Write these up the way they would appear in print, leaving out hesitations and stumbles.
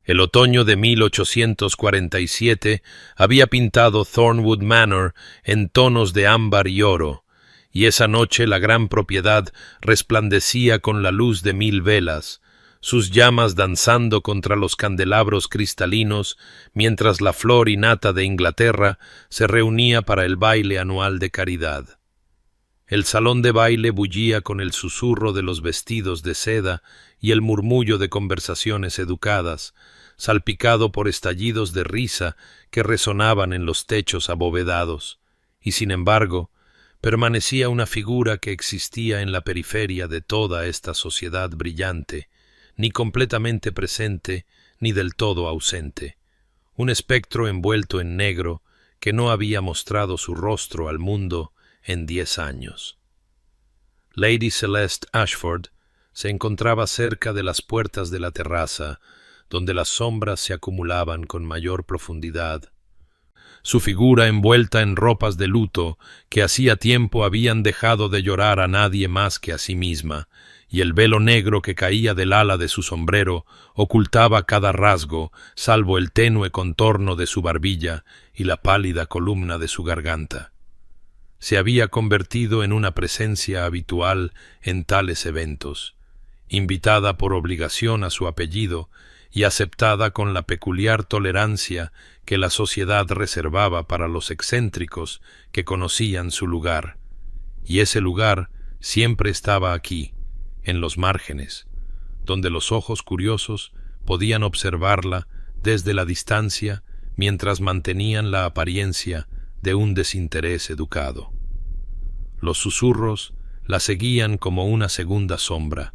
El otoño de 1847 había pintado Thornwood Manor en tonos de ámbar y oro, y esa noche la gran propiedad resplandecía con la luz de 1000 velas, sus llamas danzando contra los candelabros cristalinos, mientras la flor y nata de Inglaterra se reunía para el baile anual de caridad. El salón de baile bullía con el susurro de los vestidos de seda y el murmullo de conversaciones educadas, salpicado por estallidos de risa que resonaban en los techos abovedados, y sin embargo, permanecía una figura que existía en la periferia de toda esta sociedad brillante, ni completamente presente, ni del todo ausente, un espectro envuelto en negro que no había mostrado su rostro al mundo en 10 años. Lady Celeste Ashford se encontraba cerca de las puertas de la terraza, donde las sombras se acumulaban con mayor profundidad. Su figura envuelta en ropas de luto que hacía tiempo habían dejado de llorar a nadie más que a sí misma, y el velo negro que caía del ala de su sombrero ocultaba cada rasgo, salvo el tenue contorno de su barbilla y la pálida columna de su garganta. Se había convertido en una presencia habitual en tales eventos, invitada por obligación a su apellido y aceptada con la peculiar tolerancia que la sociedad reservaba para los excéntricos que conocían su lugar. Y ese lugar siempre estaba aquí, en los márgenes, donde los ojos curiosos podían observarla desde la distancia mientras mantenían la apariencia de un desinterés educado. Los susurros la seguían como una segunda sombra,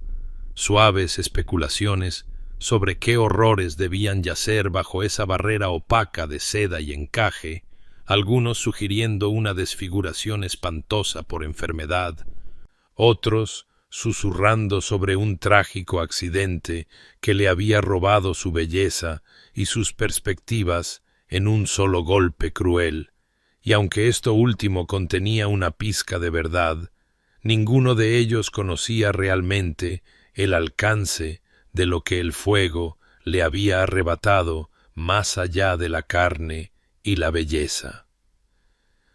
suaves especulaciones sobre qué horrores debían yacer bajo esa barrera opaca de seda y encaje, algunos sugiriendo una desfiguración espantosa por enfermedad, otros susurrando sobre un trágico accidente que le había robado su belleza y sus perspectivas en un solo golpe cruel, y aunque esto último contenía una pizca de verdad, ninguno de ellos conocía realmente el alcance de lo que el fuego le había arrebatado más allá de la carne y la belleza.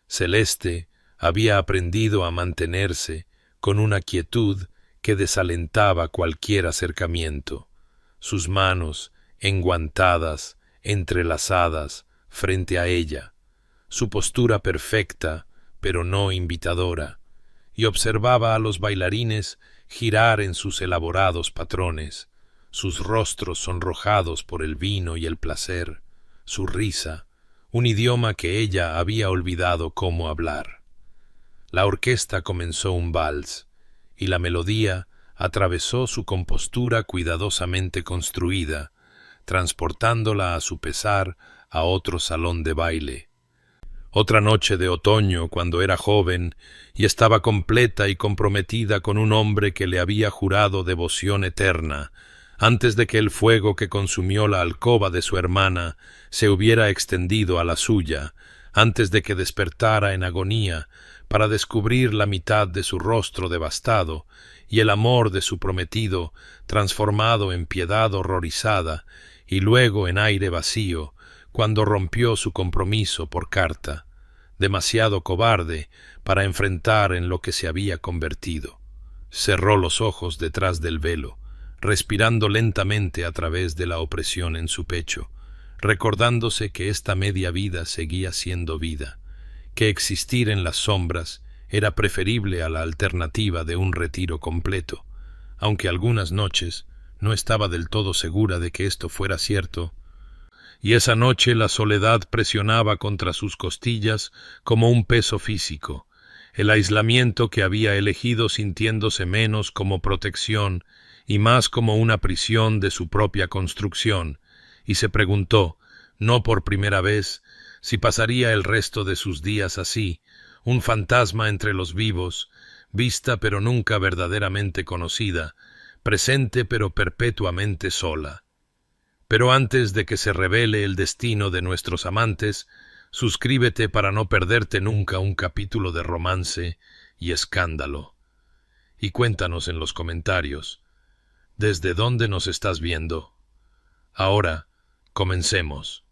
Celeste había aprendido a mantenerse con una quietud que desalentaba cualquier acercamiento, sus manos enguantadas, entrelazadas, frente a ella, su postura perfecta, pero no invitadora, y observaba a los bailarines girar en sus elaborados patrones, sus rostros sonrojados por el vino y el placer, su risa, un idioma que ella había olvidado cómo hablar. La orquesta comenzó un vals, y la melodía atravesó su compostura cuidadosamente construida, transportándola a su pesar a otro salón de baile. Otra noche de otoño, cuando era joven y estaba completa y comprometida con un hombre que le había jurado devoción eterna, antes de que el fuego que consumió la alcoba de su hermana se hubiera extendido a la suya, antes de que despertara en agonía para descubrir la mitad de su rostro devastado y el amor de su prometido transformado en piedad horrorizada y luego en aire vacío, cuando rompió su compromiso por carta, demasiado cobarde para enfrentar en lo que se había convertido. Cerró los ojos detrás del velo, respirando lentamente a través de la opresión en su pecho, recordándose que esta media vida seguía siendo vida, que existir en las sombras era preferible a la alternativa de un retiro completo, aunque algunas noches no estaba del todo segura de que esto fuera cierto, y esa noche la soledad presionaba contra sus costillas como un peso físico, el aislamiento que había elegido sintiéndose menos como protección y más como una prisión de su propia construcción, y se preguntó, no por primera vez, si pasaría el resto de sus días así, un fantasma entre los vivos, vista pero nunca verdaderamente conocida, presente pero perpetuamente sola. Pero antes de que se revele el destino de nuestros amantes, suscríbete para no perderte nunca un capítulo de romance y escándalo. Y cuéntanos en los comentarios, ¿desde dónde nos estás viendo? Ahora, Comencemos.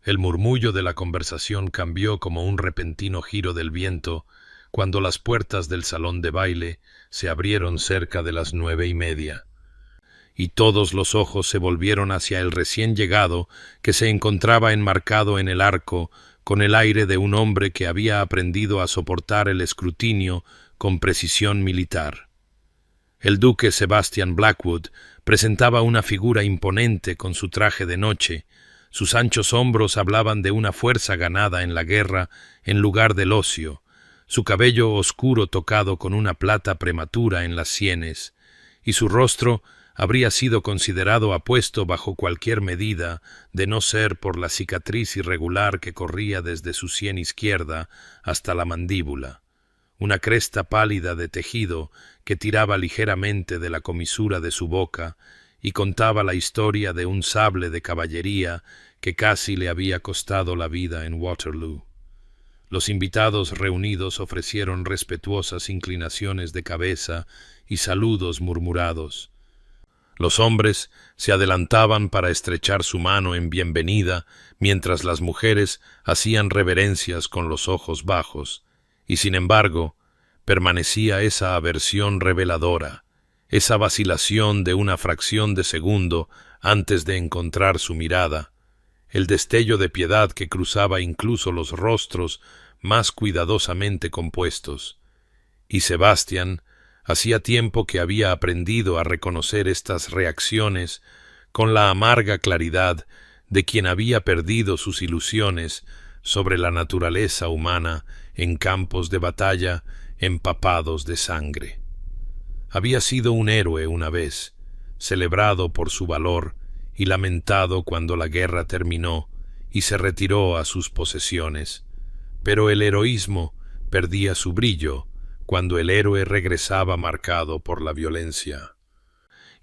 El murmullo de la conversación cambió como un repentino giro del viento cuando las puertas del salón de baile se abrieron cerca de las 9:30, y todos los ojos se volvieron hacia el recién llegado que se encontraba enmarcado en el arco con el aire de un hombre que había aprendido a soportar el escrutinio con precisión militar. El duque Sebastian Blackwood presentaba una figura imponente con su traje de noche. Sus anchos hombros hablaban de una fuerza ganada en la guerra en lugar del ocio, su cabello oscuro tocado con una plata prematura en las sienes, y su rostro habría sido considerado apuesto bajo cualquier medida de no ser por la cicatriz irregular que corría desde su sien izquierda hasta la mandíbula, una cresta pálida de tejido que tiraba ligeramente de la comisura de su boca y contaba la historia de un sable de caballería que casi le había costado la vida en Waterloo. Los invitados reunidos ofrecieron respetuosas inclinaciones de cabeza y saludos murmurados. Los hombres se adelantaban para estrechar su mano en bienvenida, mientras las mujeres hacían reverencias con los ojos bajos, y sin embargo, permanecía esa aversión reveladora, esa vacilación de una fracción de segundo antes de encontrar su mirada, el destello de piedad que cruzaba incluso los rostros más cuidadosamente compuestos. Y Sebastián hacía tiempo que había aprendido a reconocer estas reacciones con la amarga claridad de quien había perdido sus ilusiones sobre la naturaleza humana en campos de batalla empapados de sangre. Había sido un héroe una vez, celebrado por su valor y lamentado cuando la guerra terminó y se retiró a sus posesiones, pero el heroísmo perdía su brillo cuando el héroe regresaba marcado por la violencia.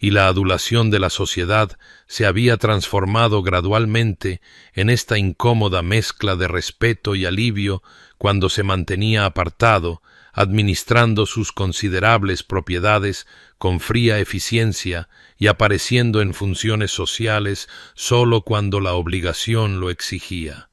Y la adulación de la sociedad se había transformado gradualmente en esta incómoda mezcla de respeto y alivio cuando se mantenía apartado, administrando sus considerables propiedades con fría eficiencia y apareciendo en funciones sociales sólo cuando la obligación lo exigía.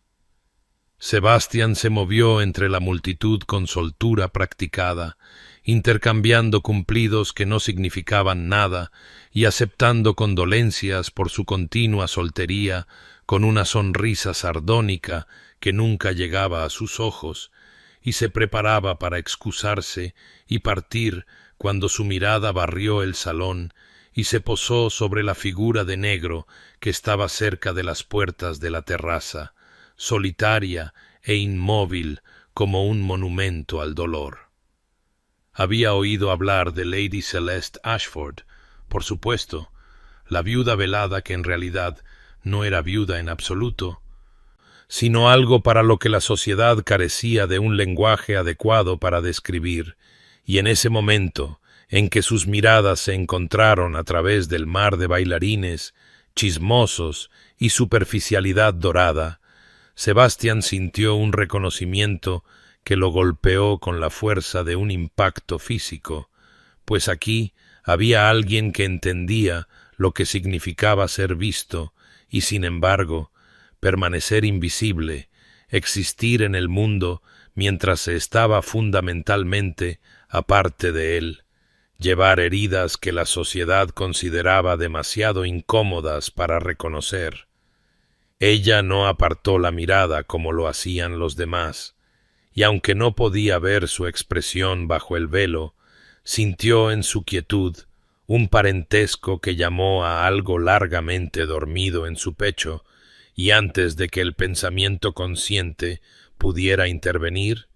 Sebastián se movió entre la multitud con soltura practicada, intercambiando cumplidos que no significaban nada y aceptando condolencias por su continua soltería con una sonrisa sardónica que nunca llegaba a sus ojos, y se preparaba para excusarse y partir cuando su mirada barrió el salón y se posó sobre la figura de negro que estaba cerca de las puertas de la terraza, solitaria e inmóvil como un monumento al dolor. Había oído hablar de Lady Celeste Ashford, por supuesto, la viuda velada que en realidad no era viuda en absoluto, sino algo para lo que la sociedad carecía de un lenguaje adecuado para describir, y en ese momento en que sus miradas se encontraron a través del mar de bailarines, chismosos y superficialidad dorada, Sebastián sintió un reconocimiento que lo golpeó con la fuerza de un impacto físico, pues aquí había alguien que entendía lo que significaba ser visto y, sin embargo, permanecer invisible, existir en el mundo mientras se estaba fundamentalmente aparte de él, llevar heridas que la sociedad consideraba demasiado incómodas para reconocer. Ella no apartó la mirada como lo hacían los demás, y aunque no podía ver su expresión bajo el velo, sintió en su quietud un parentesco que llamó a algo largamente dormido en su pecho, y antes de que el pensamiento consciente pudiera intervenir,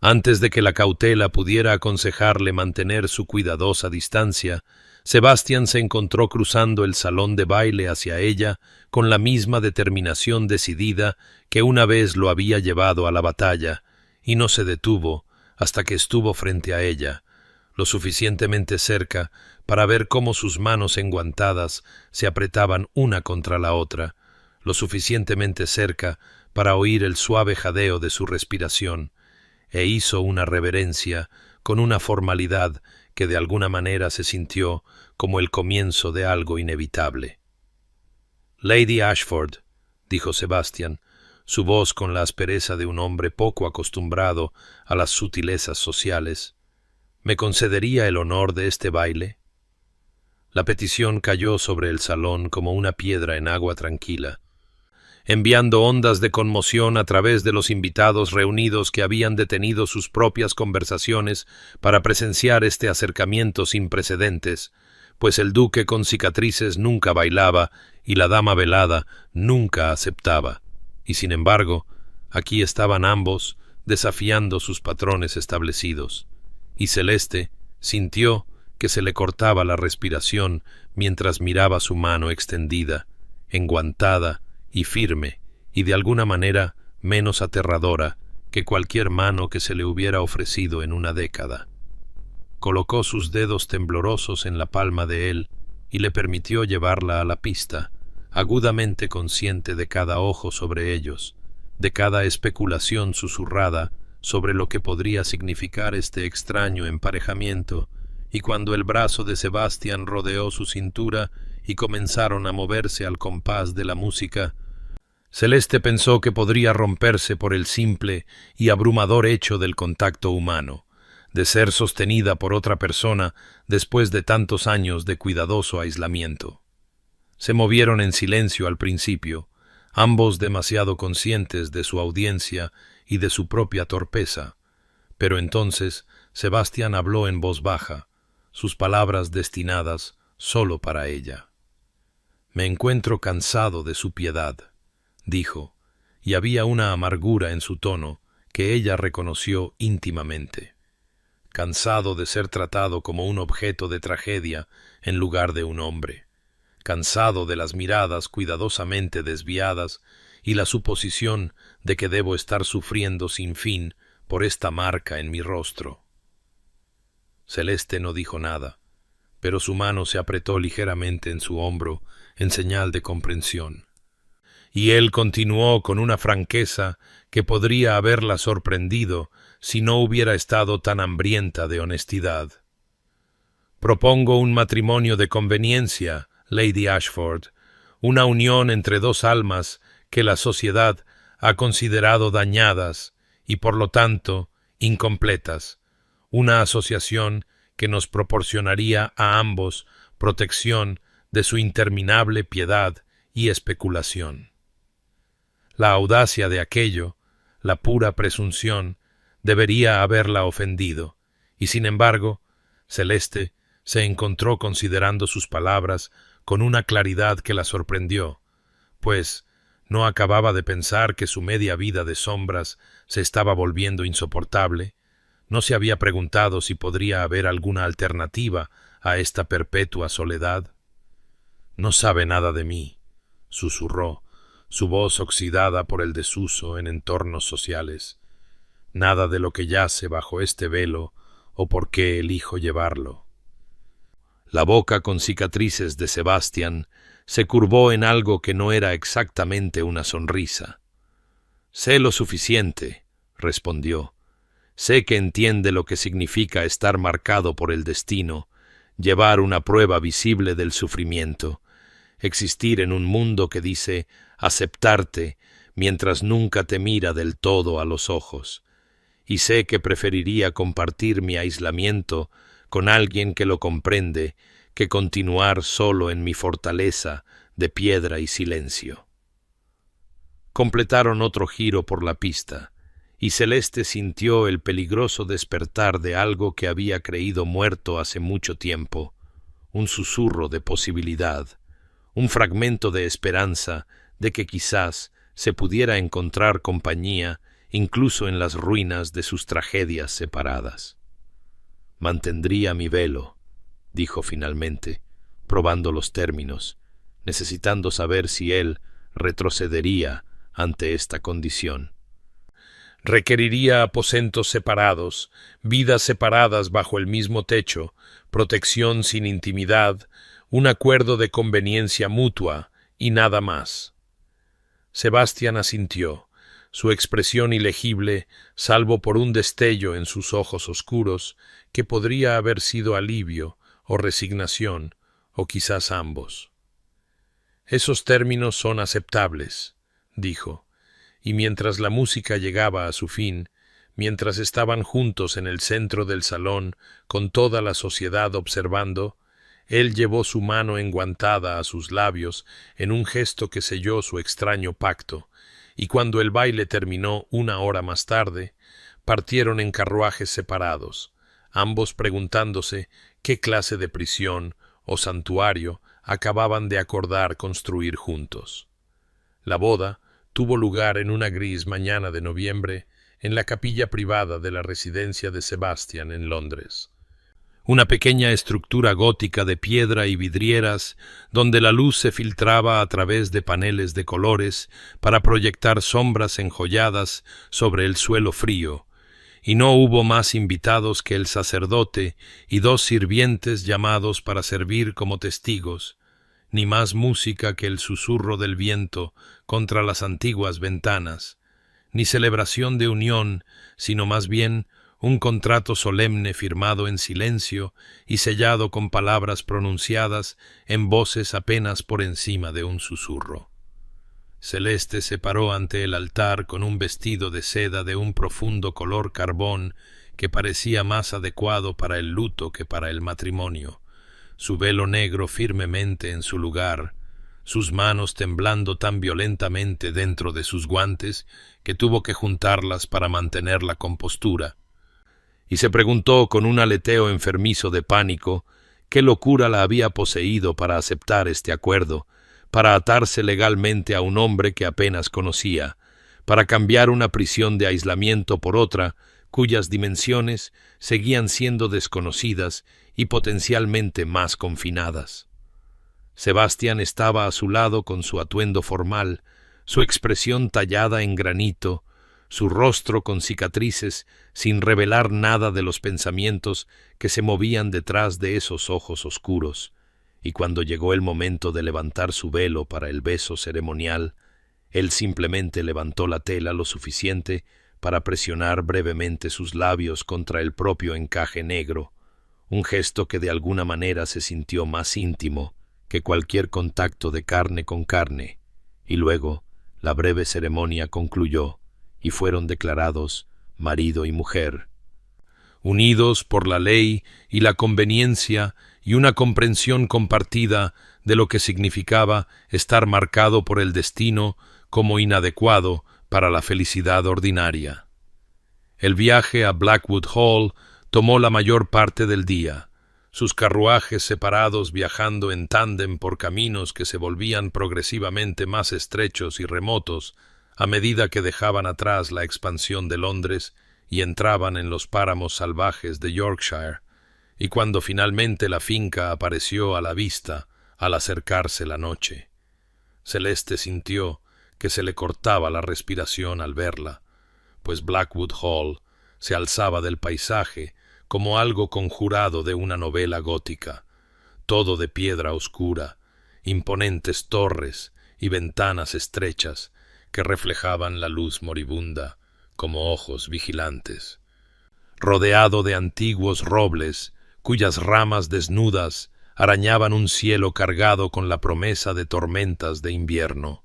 antes de que la cautela pudiera aconsejarle mantener su cuidadosa distancia, Sebastián se encontró cruzando el salón de baile hacia ella con la misma determinación decidida que una vez lo había llevado a la batalla, y no se detuvo hasta que estuvo frente a ella, lo suficientemente cerca para ver cómo sus manos enguantadas se apretaban una contra la otra, lo suficientemente cerca para oír el suave jadeo de su respiración, e hizo una reverencia con una formalidad que de alguna manera se sintió como el comienzo de algo inevitable. Lady Ashford, dijo Sebastian, su voz con la aspereza de un hombre poco acostumbrado a las sutilezas sociales, ¿me concedería el honor de este baile? La petición cayó sobre el salón como una piedra en agua tranquila, enviando ondas de conmoción a través de los invitados reunidos que habían detenido sus propias conversaciones para presenciar este acercamiento sin precedentes, pues el duque con cicatrices nunca bailaba y la dama velada nunca aceptaba. Y sin embargo, aquí estaban ambos desafiando sus patrones establecidos, y Celeste sintió que se le cortaba la respiración mientras miraba su mano extendida, enguantada y firme, y de alguna manera menos aterradora que cualquier mano que se le hubiera ofrecido en una década. Colocó sus dedos temblorosos en la palma de él y le permitió llevarla a la pista, agudamente consciente de cada ojo sobre ellos, de cada especulación susurrada sobre lo que podría significar este extraño emparejamiento, y cuando el brazo de Sebastian rodeó su cintura y comenzaron a moverse al compás de la música, Celeste pensó que podría romperse por el simple y abrumador hecho del contacto humano, de ser sostenida por otra persona después de tantos años de cuidadoso aislamiento. Se movieron en silencio al principio, ambos demasiado conscientes de su audiencia y de su propia torpeza, pero entonces Sebastian habló en voz baja, sus palabras destinadas solo para ella. «Me encuentro cansado de su piedad», dijo, y había una amargura en su tono que ella reconoció íntimamente. Cansado de ser tratado como un objeto de tragedia en lugar de un hombre. Cansado de las miradas cuidadosamente desviadas y la suposición de que debo estar sufriendo sin fin por esta marca en mi rostro. Celeste no dijo nada, pero su mano se apretó ligeramente en su hombro en señal de comprensión. Y él continuó con una franqueza que podría haberla sorprendido si no hubiera estado tan hambrienta de honestidad. «Propongo un matrimonio de conveniencia, Lady Ashford, una unión entre dos almas que la sociedad ha considerado dañadas y por lo tanto incompletas, una asociación que nos proporcionaría a ambos protección de su interminable piedad y especulación». La audacia de aquello, la pura presunción, debería haberla ofendido, y sin embargo, Celeste se encontró considerando sus palabras con una claridad que la sorprendió, pues no acababa de pensar que su media vida de sombras se estaba volviendo insoportable, no se había preguntado si podría haber alguna alternativa a esta perpetua soledad. «No sabe nada de mí», susurró, su voz oxidada por el desuso en entornos sociales. «Nada de lo que yace bajo este velo o por qué elijo llevarlo». La boca con cicatrices de Sebastian se curvó en algo que no era exactamente una sonrisa. «Sé lo suficiente», respondió. «Sé que entiende lo que significa estar marcado por el destino, llevar una prueba visible del sufrimiento, existir en un mundo que dice aceptarte mientras nunca te mira del todo a los ojos, y sé que preferiría compartir mi aislamiento con alguien que lo comprende que continuar solo en mi fortaleza de piedra y silencio». Completaron otro giro por la pista, y Celeste sintió el peligroso despertar de algo que había creído muerto hace mucho tiempo, un susurro de posibilidad, un fragmento de esperanza de que quizás se pudiera encontrar compañía incluso en las ruinas de sus tragedias separadas. «Mantendría mi velo», dijo finalmente, probando los términos, necesitando saber si él retrocedería ante esta condición. «Requeriría aposentos separados, vidas separadas bajo el mismo techo, protección sin intimidad, un acuerdo de conveniencia mutua y nada más». Sebastian asintió, su expresión ilegible, salvo por un destello en sus ojos oscuros, que podría haber sido alivio o resignación, o quizás ambos. Esos términos son aceptables, dijo, y mientras la música llegaba a su fin, mientras estaban juntos en el centro del salón, con toda la sociedad observando, él llevó su mano enguantada a sus labios en un gesto que selló su extraño pacto, y cuando el baile terminó 1 hora más tarde, partieron en carruajes separados, ambos preguntándose qué clase de prisión o santuario acababan de acordar construir juntos. La boda tuvo lugar en una gris mañana de noviembre en la capilla privada de la residencia de Sebastian en Londres. Una pequeña estructura gótica de piedra y vidrieras donde la luz se filtraba a través de paneles de colores para proyectar sombras enjolladas sobre el suelo frío, y no hubo más invitados que el sacerdote y 2 sirvientes llamados para servir como testigos, ni más música que el susurro del viento contra las antiguas ventanas, ni celebración de unión, sino más bien un contrato solemne firmado en silencio y sellado con palabras pronunciadas en voces apenas por encima de un susurro. Celeste se paró ante el altar con un vestido de seda de un profundo color carbón que parecía más adecuado para el luto que para el matrimonio, su velo negro firmemente en su lugar, sus manos temblando tan violentamente dentro de sus guantes que tuvo que juntarlas para mantener la compostura, y se preguntó con un aleteo enfermizo de pánico qué locura la había poseído para aceptar este acuerdo, para atarse legalmente a un hombre que apenas conocía, para cambiar una prisión de aislamiento por otra, cuyas dimensiones seguían siendo desconocidas y potencialmente más confinadas. Sebastián estaba a su lado con su atuendo formal, su expresión tallada en granito, su rostro con cicatrices, sin revelar nada de los pensamientos que se movían detrás de esos ojos oscuros, y cuando llegó el momento de levantar su velo para el beso ceremonial, él simplemente levantó la tela lo suficiente para presionar brevemente sus labios contra el propio encaje negro, un gesto que de alguna manera se sintió más íntimo que cualquier contacto de carne con carne, y luego la breve ceremonia concluyó y fueron declarados marido y mujer, unidos por la ley y la conveniencia y una comprensión compartida de lo que significaba estar marcado por el destino como inadecuado para la felicidad ordinaria. El viaje a Blackwood Hall tomó la mayor parte del día, sus carruajes separados viajando en tándem por caminos que se volvían progresivamente más estrechos y remotos a medida que dejaban atrás la expansión de Londres y entraban en los páramos salvajes de Yorkshire, y cuando finalmente la finca apareció a la vista al acercarse la noche. Celeste sintió que se le cortaba la respiración al verla, pues Blackwood Hall se alzaba del paisaje como algo conjurado de una novela gótica, todo de piedra oscura, imponentes torres y ventanas estrechas que reflejaban la luz moribunda como ojos vigilantes, rodeado de antiguos robles cuyas ramas desnudas arañaban un cielo cargado con la promesa de tormentas de invierno.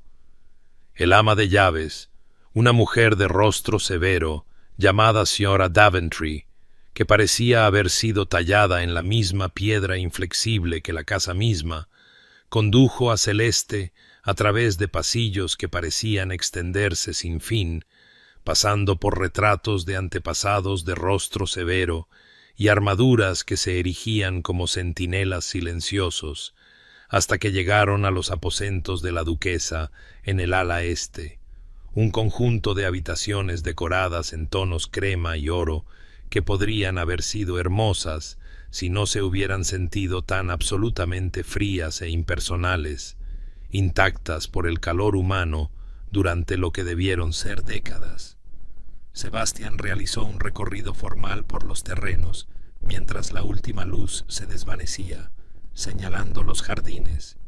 El ama de llaves, una mujer de rostro severo, llamada señora Daventry, que parecía haber sido tallada en la misma piedra inflexible que la casa misma, condujo a Celeste a través de pasillos que parecían extenderse sin fin, pasando por retratos de antepasados de rostro severo y armaduras que se erigían como centinelas silenciosos, hasta que llegaron a los aposentos de la duquesa en el ala este, un conjunto de habitaciones decoradas en tonos crema y oro que podrían haber sido hermosas si no se hubieran sentido tan absolutamente frías e impersonales, intactas por el calor humano durante lo que debieron ser décadas. Sebastián realizó un recorrido formal por los terrenos, mientras la última luz se desvanecía, señalando los jardines,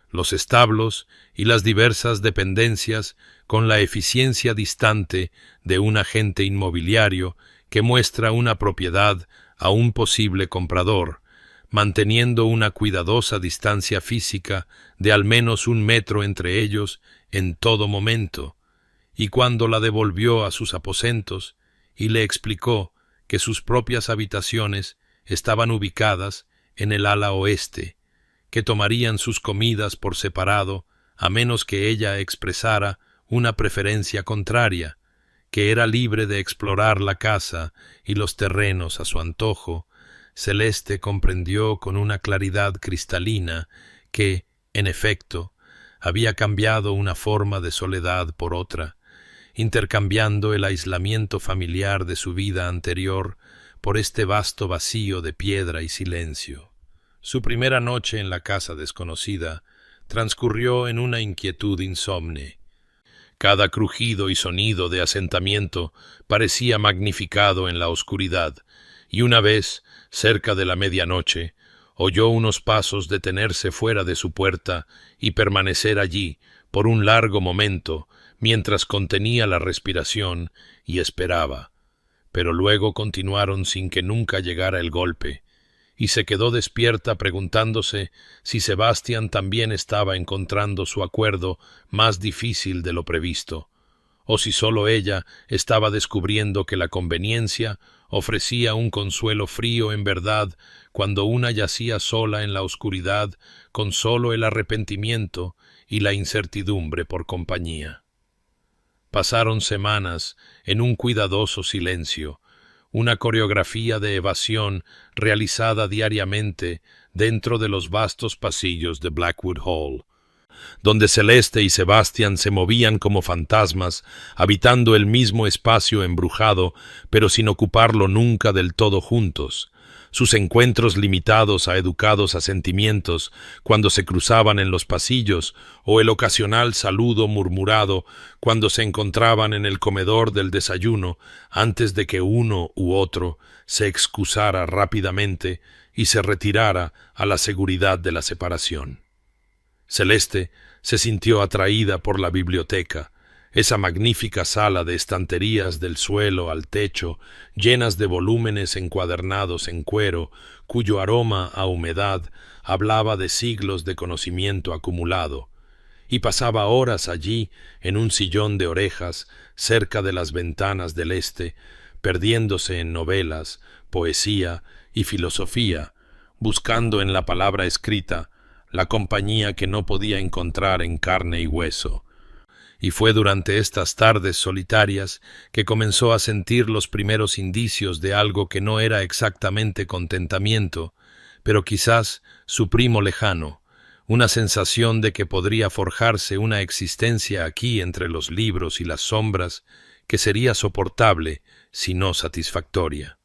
los establos y las diversas dependencias con la eficiencia distante de un agente inmobiliario que muestra una propiedad a un posible comprador, manteniendo una cuidadosa distancia física de al menos 1 metro entre ellos en todo momento, y cuando la devolvió a sus aposentos y le explicó que sus propias habitaciones estaban ubicadas en el ala oeste, que tomarían sus comidas por separado a menos que ella expresara una preferencia contraria, que era libre de explorar la casa y los terrenos a su antojo, Celeste comprendió con una claridad cristalina que, en efecto, había cambiado una forma de soledad por otra, intercambiando el aislamiento familiar de su vida anterior por este vasto vacío de piedra y silencio. Su primera noche en la casa desconocida transcurrió en una inquietud insomne. Cada crujido y sonido de asentamiento parecía magnificado en la oscuridad, y una vez, cerca de la medianoche, oyó unos pasos detenerse fuera de su puerta y permanecer allí por un largo momento mientras contenía la respiración y esperaba, pero luego continuaron sin que nunca llegara el golpe, y se quedó despierta preguntándose si Sebastián también estaba encontrando su acuerdo más difícil de lo previsto, o si sólo ella estaba descubriendo que la conveniencia ofrecía un consuelo frío en verdad cuando una yacía sola en la oscuridad con sólo el arrepentimiento y la incertidumbre por compañía. Pasaron semanas en un cuidadoso silencio, una coreografía de evasión realizada diariamente dentro de los vastos pasillos de Blackwood Hall, donde Celeste y Sebastián se movían como fantasmas, habitando el mismo espacio embrujado, pero sin ocuparlo nunca del todo juntos. Sus encuentros limitados a educados asentimientos cuando se cruzaban en los pasillos, o el ocasional saludo murmurado cuando se encontraban en el comedor del desayuno, antes de que uno u otro se excusara rápidamente y se retirara a la seguridad de la separación. Celeste se sintió atraída por la biblioteca, esa magnífica sala de estanterías del suelo al techo, llenas de volúmenes encuadernados en cuero, cuyo aroma a humedad hablaba de siglos de conocimiento acumulado, y pasaba horas allí en un sillón de orejas cerca de las ventanas del este, perdiéndose en novelas, poesía y filosofía, buscando en la palabra escrita la compañía que no podía encontrar en carne y hueso. Y fue durante estas tardes solitarias que comenzó a sentir los primeros indicios de algo que no era exactamente contentamiento, pero quizás su primo lejano, una sensación de que podría forjarse una existencia aquí entre los libros y las sombras que sería soportable, si no satisfactoria.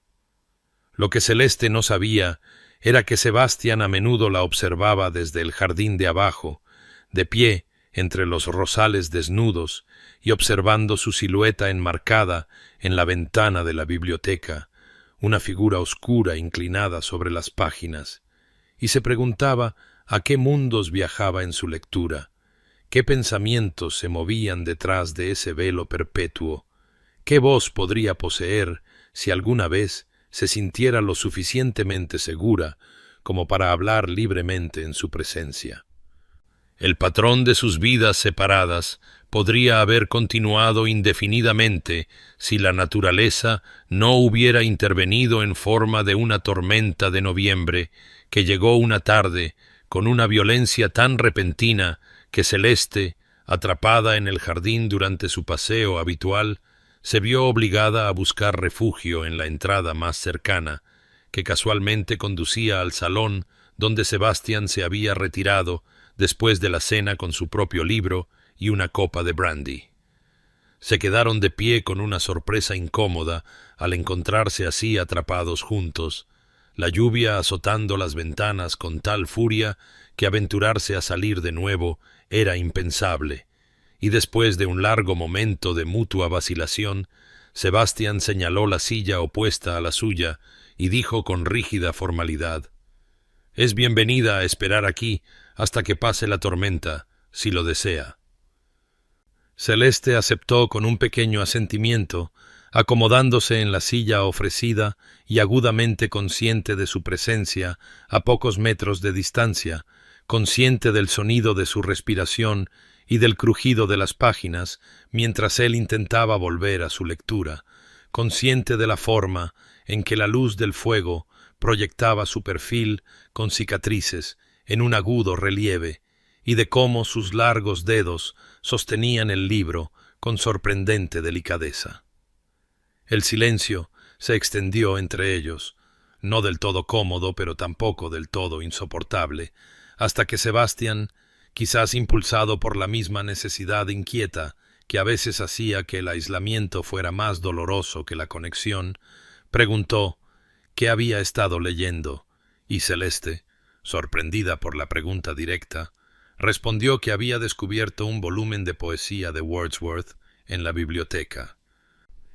Lo que Celeste no sabía era que Sebastián a menudo la observaba desde el jardín de abajo, de pie entre los rosales desnudos y observando su silueta enmarcada en la ventana de la biblioteca, una figura oscura inclinada sobre las páginas, y se preguntaba a qué mundos viajaba en su lectura, qué pensamientos se movían detrás de ese velo perpetuo, qué voz podría poseer si alguna vez se sintiera lo suficientemente segura como para hablar libremente en su presencia. El patrón de sus vidas separadas podría haber continuado indefinidamente si la naturaleza no hubiera intervenido en forma de una tormenta de noviembre que llegó una tarde con una violencia tan repentina que Celeste, atrapada en el jardín durante su paseo habitual, se vio obligada a buscar refugio en la entrada más cercana, que casualmente conducía al salón donde Sebastián se había retirado después de la cena con su propio libro y una copa de brandy. Se quedaron de pie con una sorpresa incómoda al encontrarse así atrapados juntos, la lluvia azotando las ventanas con tal furia que aventurarse a salir de nuevo era impensable, y después de un largo momento de mutua vacilación, Sebastián señaló la silla opuesta a la suya y dijo con rígida formalidad: «Es bienvenida a esperar aquí hasta que pase la tormenta, si lo desea». Celeste aceptó con un pequeño asentimiento, acomodándose en la silla ofrecida y agudamente consciente de su presencia a pocos metros de distancia, consciente del sonido de su respiración y del crujido de las páginas mientras él intentaba volver a su lectura, consciente de la forma en que la luz del fuego proyectaba su perfil con cicatrices en un agudo relieve, y de cómo sus largos dedos sostenían el libro con sorprendente delicadeza. El silencio se extendió entre ellos, no del todo cómodo, pero tampoco del todo insoportable, hasta que Sebastián, quizás impulsado por la misma necesidad inquieta que a veces hacía que el aislamiento fuera más doloroso que la conexión, preguntó qué había estado leyendo, y Celeste, sorprendida por la pregunta directa, respondió que había descubierto un volumen de poesía de Wordsworth en la biblioteca.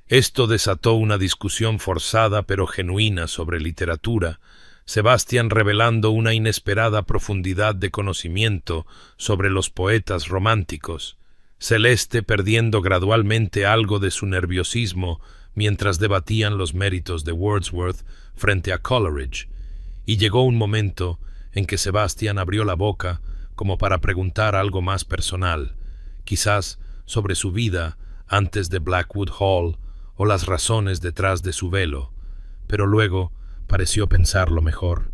Esto desató una discusión forzada pero genuina sobre literatura, Sebastián revelando una inesperada profundidad de conocimiento sobre los poetas románticos, Celeste perdiendo gradualmente algo de su nerviosismo mientras debatían los méritos de Wordsworth frente a Coleridge, y llegó un momento en que Sebastián abrió la boca como para preguntar algo más personal, quizás sobre su vida antes de Blackwood Hall o las razones detrás de su velo, pero luego pareció pensarlo mejor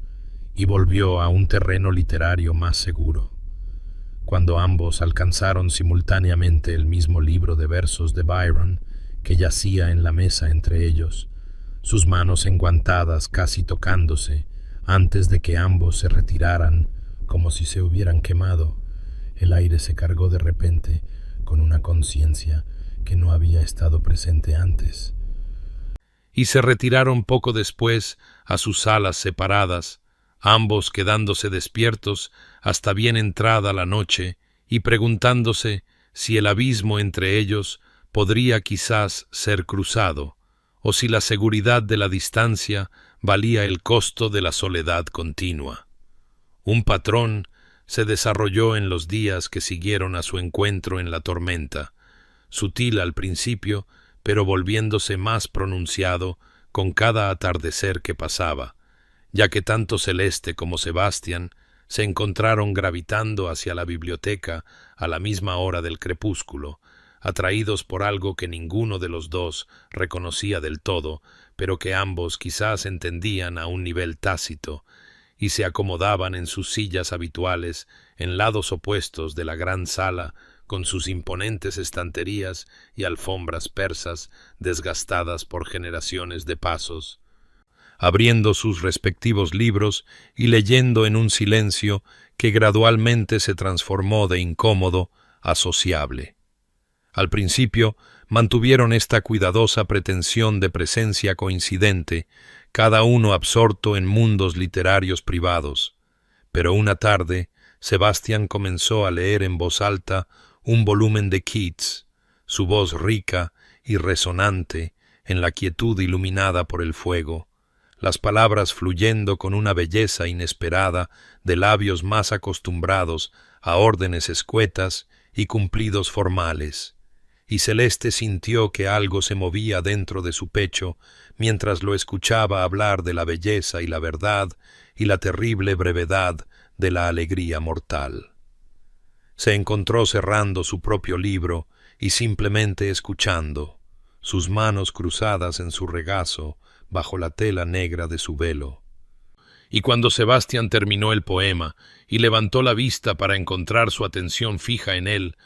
y volvió a un terreno literario más seguro. Cuando ambos alcanzaron simultáneamente el mismo libro de versos de Byron que yacía en la mesa entre ellos, sus manos enguantadas casi tocándose antes de que ambos se retiraran como si se hubieran quemado, el aire se cargó de repente con una conciencia que no había estado presente antes. Y se retiraron poco después a sus salas separadas, ambos quedándose despiertos hasta bien entrada la noche y preguntándose si el abismo entre ellos podría quizás ser cruzado, o si la seguridad de la distancia valía el costo de la soledad continua. Un patrón se desarrolló en los días que siguieron a su encuentro en la tormenta, sutil al principio, pero volviéndose más pronunciado con cada atardecer que pasaba, ya que tanto Celeste como Sebastián se encontraron gravitando hacia la biblioteca a la misma hora del crepúsculo, atraídos por algo que ninguno de los dos reconocía del todo, pero que ambos quizás entendían a un nivel tácito, y se acomodaban en sus sillas habituales en lados opuestos de la gran sala con sus imponentes estanterías y alfombras persas desgastadas por generaciones de pasos, abriendo sus respectivos libros y leyendo en un silencio que gradualmente se transformó de incómodo a sociable. Al principio mantuvieron esta cuidadosa pretensión de presencia coincidente, cada uno absorto en mundos literarios privados, pero una tarde Sebastián comenzó a leer en voz alta un volumen de Keats, su voz rica y resonante en la quietud iluminada por el fuego, las palabras fluyendo con una belleza inesperada de labios más acostumbrados a órdenes escuetas y cumplidos formales, y Celeste sintió que algo se movía dentro de su pecho mientras lo escuchaba hablar de la belleza y la verdad y la terrible brevedad de la alegría mortal. Se encontró cerrando su propio libro y simplemente escuchando, sus manos cruzadas en su regazo bajo la tela negra de su velo. Y cuando Sebastián terminó el poema y levantó la vista para encontrar su atención fija en él,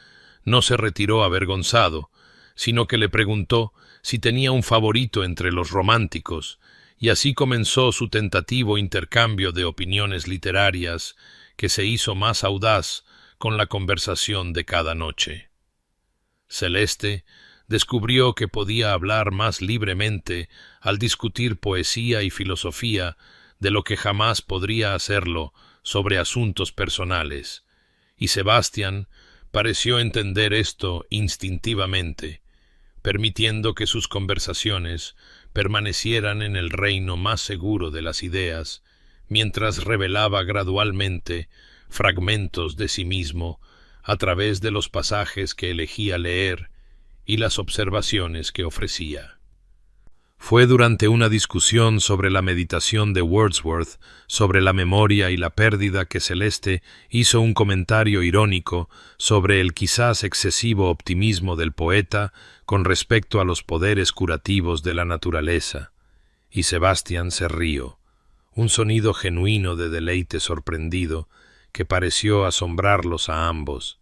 no se retiró avergonzado, sino que le preguntó si tenía un favorito entre los románticos, y así comenzó su tentativo intercambio de opiniones literarias, que se hizo más audaz con la conversación de cada noche. Celeste descubrió que podía hablar más libremente al discutir poesía y filosofía de lo que jamás podría hacerlo sobre asuntos personales, y Sebastián pareció entender esto instintivamente, permitiendo que sus conversaciones permanecieran en el reino más seguro de las ideas, mientras revelaba gradualmente fragmentos de sí mismo a través de los pasajes que elegía leer y las observaciones que ofrecía. Fue durante una discusión sobre la meditación de Wordsworth, sobre la memoria y la pérdida, que Celeste hizo un comentario irónico sobre el quizás excesivo optimismo del poeta con respecto a los poderes curativos de la naturaleza. Y Sebastián se rió, un sonido genuino de deleite sorprendido que pareció asombrarlos a ambos.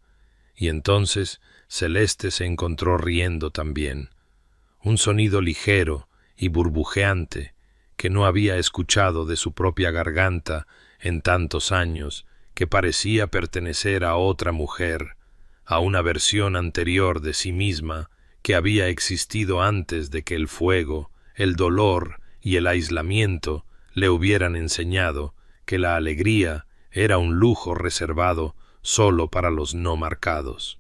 Y entonces Celeste se encontró riendo también, un sonido ligero y burbujeante que no había escuchado de su propia garganta en tantos años, que parecía pertenecer a otra mujer, a una versión anterior de sí misma que había existido antes de que el fuego, el dolor y el aislamiento le hubieran enseñado que la alegría era un lujo reservado solo para los no marcados.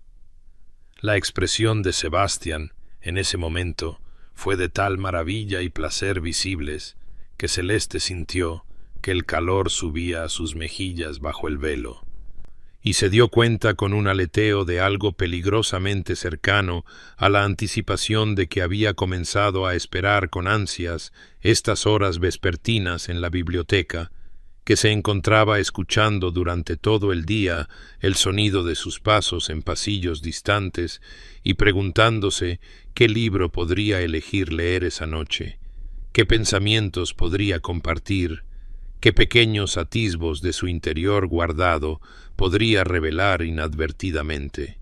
La expresión de Sebastián en ese momento fue de tal maravilla y placer visibles que Celeste sintió que el calor subía a sus mejillas bajo el velo, y se dio cuenta con un aleteo de algo peligrosamente cercano a la anticipación de que había comenzado a esperar con ansias estas horas vespertinas en la biblioteca, que se encontraba escuchando durante todo el día el sonido de sus pasos en pasillos distantes y preguntándose qué libro podría elegir leer esa noche, qué pensamientos podría compartir, qué pequeños atisbos de su interior guardado podría revelar inadvertidamente.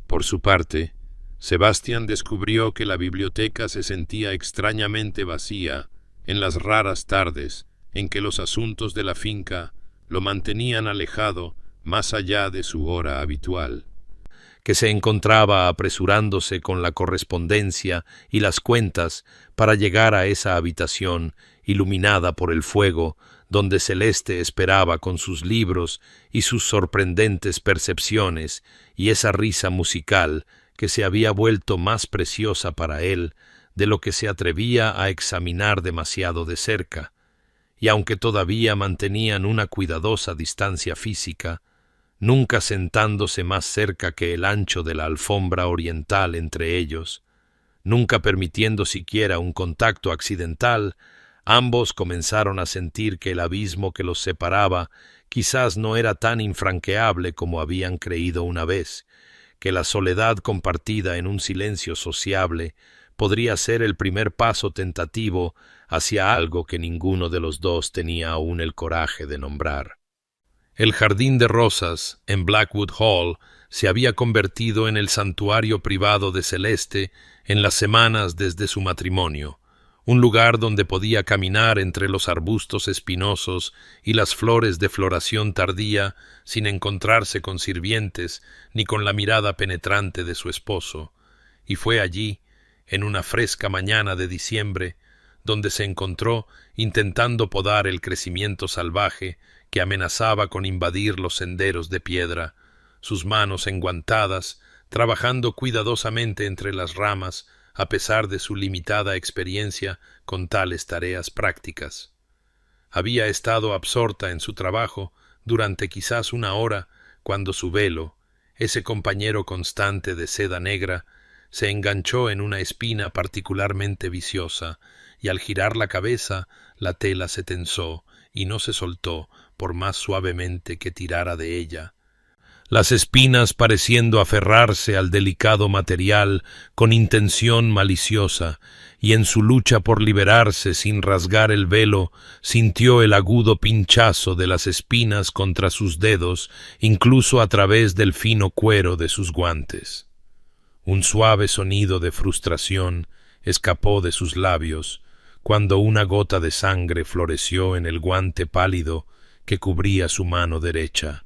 Por su parte, Sebastián descubrió que la biblioteca se sentía extrañamente vacía en las raras tardes en que los asuntos de la finca lo mantenían alejado más allá de su hora habitual, que se encontraba apresurándose con la correspondencia y las cuentas para llegar a esa habitación iluminada por el fuego, donde Celeste esperaba con sus libros y sus sorprendentes percepciones y esa risa musical que se había vuelto más preciosa para él de lo que se atrevía a examinar demasiado de cerca. Y aunque todavía mantenían una cuidadosa distancia física, nunca sentándose más cerca que el ancho de la alfombra oriental entre ellos, nunca permitiendo siquiera un contacto accidental, ambos comenzaron a sentir que el abismo que los separaba quizás no era tan infranqueable como habían creído una vez, que la soledad compartida en un silencio sociable podría ser el primer paso tentativo hacia algo que ninguno de los dos tenía aún el coraje de nombrar. El jardín de rosas en Blackwood Hall se había convertido en el santuario privado de Celeste en las semanas desde su matrimonio, un lugar donde podía caminar entre los arbustos espinosos y las flores de floración tardía sin encontrarse con sirvientes ni con la mirada penetrante de su esposo, y fue allí, en una fresca mañana de diciembre, donde se encontró intentando podar el crecimiento salvaje que amenazaba con invadir los senderos de piedra, sus manos enguantadas, trabajando cuidadosamente entre las ramas, a pesar de su limitada experiencia con tales tareas prácticas. Había estado absorta en su trabajo durante quizás una hora, cuando su velo, ese compañero constante de seda negra, se enganchó en una espina particularmente viciosa, y al girar la cabeza la tela se tensó y no se soltó por más suavemente que tirara de ella, las espinas pareciendo aferrarse al delicado material con intención maliciosa, y en su lucha por liberarse sin rasgar el velo, sintió el agudo pinchazo de las espinas contra sus dedos, incluso a través del fino cuero de sus guantes. Un suave sonido de frustración escapó de sus labios cuando una gota de sangre floreció en el guante pálido que cubría su mano derecha,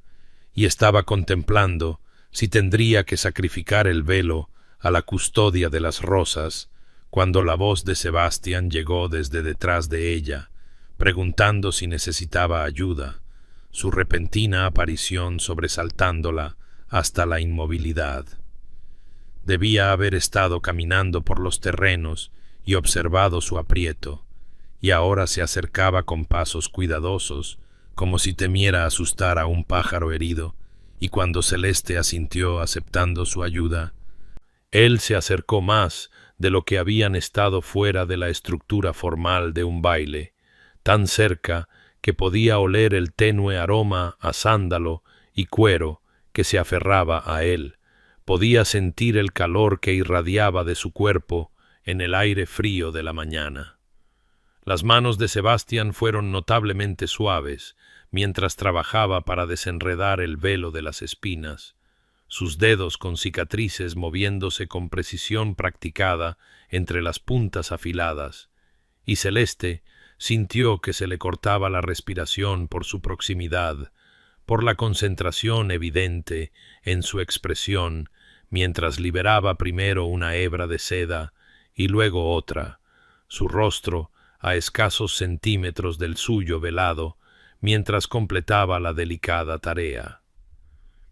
y estaba contemplando si tendría que sacrificar el velo a la custodia de las rosas, cuando la voz de Sebastián llegó desde detrás de ella, preguntando si necesitaba ayuda, su repentina aparición sobresaltándola hasta la inmovilidad. Debía haber estado caminando por los terrenos y observado su aprieto, y ahora se acercaba con pasos cuidadosos, como si temiera asustar a un pájaro herido, y cuando Celeste asintió aceptando su ayuda, Él se acercó más de lo que habían estado fuera de la estructura formal de un baile, tan cerca que podía oler el tenue aroma a sándalo y cuero que se aferraba a él. Podía sentir el calor que irradiaba de su cuerpo en el aire frío de la mañana. Las manos de Sebastián fueron notablemente suaves mientras trabajaba para desenredar el velo de las espinas, sus dedos con cicatrices moviéndose con precisión practicada entre las puntas afiladas, y Celeste sintió que se le cortaba la respiración por su proximidad, por la concentración evidente en su expresión, mientras liberaba primero una hebra de seda y luego otra, su rostro a escasos centímetros del suyo velado, mientras completaba la delicada tarea.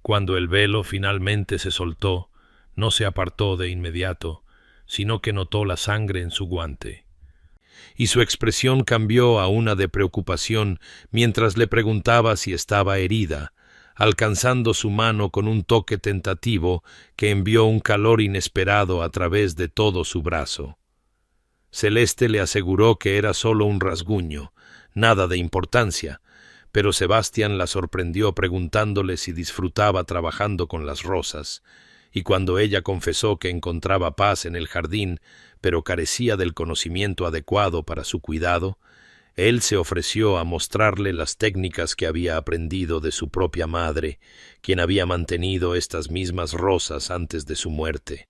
Cuando el velo finalmente se soltó, no se apartó de inmediato, sino que notó la sangre en su guante. Y su expresión cambió a una de preocupación mientras le preguntaba si estaba herida, alcanzando su mano con un toque tentativo que envió un calor inesperado a través de todo su brazo. Celeste le aseguró que era solo un rasguño, nada de importancia, pero Sebastián la sorprendió preguntándole si disfrutaba trabajando con las rosas, y cuando ella confesó que encontraba paz en el jardín, pero carecía del conocimiento adecuado para su cuidado, él se ofreció a mostrarle las técnicas que había aprendido de su propia madre, quien había mantenido estas mismas rosas antes de su muerte.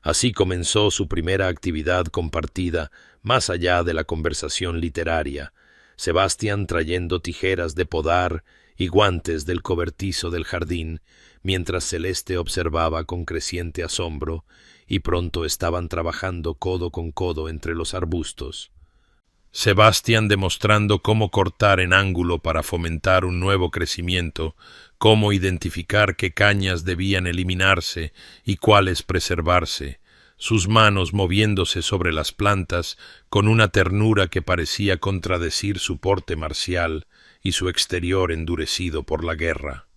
Así comenzó su primera actividad compartida, más allá de la conversación literaria, Sebastián trayendo tijeras de podar y guantes del cobertizo del jardín, mientras Celeste observaba con creciente asombro, y pronto estaban trabajando codo con codo entre los arbustos. Sebastián demostrando cómo cortar en ángulo para fomentar un nuevo crecimiento, cómo identificar qué cañas debían eliminarse y cuáles preservarse, sus manos moviéndose sobre las plantas con una ternura que parecía contradecir su porte marcial y su exterior endurecido por la guerra.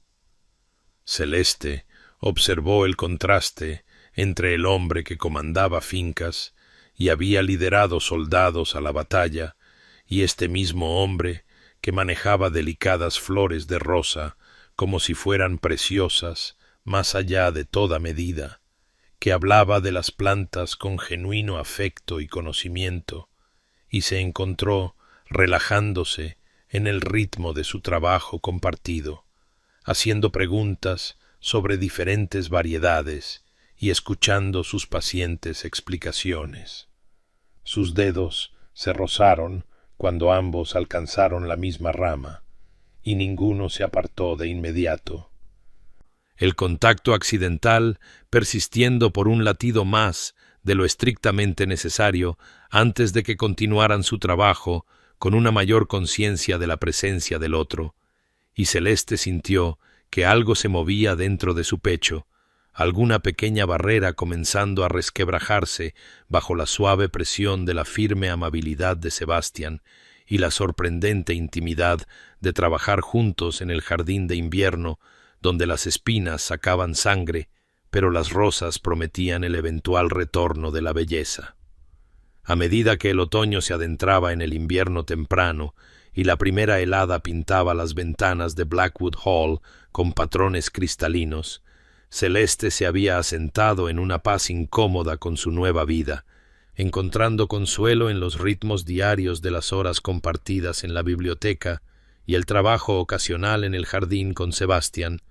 Celeste observó el contraste entre el hombre que comandaba fincas y había liderado soldados a la batalla, y este mismo hombre que manejaba delicadas flores de rosa como si fueran preciosas más allá de toda medida, que hablaba de las plantas con genuino afecto y conocimiento, y se encontró relajándose en el ritmo de su trabajo compartido, haciendo preguntas sobre diferentes variedades y escuchando sus pacientes explicaciones. Sus dedos se rozaron cuando ambos alcanzaron la misma rama, y ninguno se apartó de inmediato. El contacto accidental persistiendo por un latido más de lo estrictamente necesario antes de que continuaran su trabajo con una mayor conciencia de la presencia del otro, y Celeste sintió que algo se movía dentro de su pecho, alguna pequeña barrera comenzando a resquebrajarse bajo la suave presión de la firme amabilidad de Sebastián y la sorprendente intimidad de trabajar juntos en el jardín de invierno, donde las espinas sacaban sangre, pero las rosas prometían el eventual retorno de la belleza. A medida que el otoño se adentraba en el invierno temprano y la primera helada pintaba las ventanas de Blackwood Hall con patrones cristalinos, Celeste se había asentado en una paz incómoda con su nueva vida, encontrando consuelo en los ritmos diarios de las horas compartidas en la biblioteca y el trabajo ocasional en el jardín con Sebastián.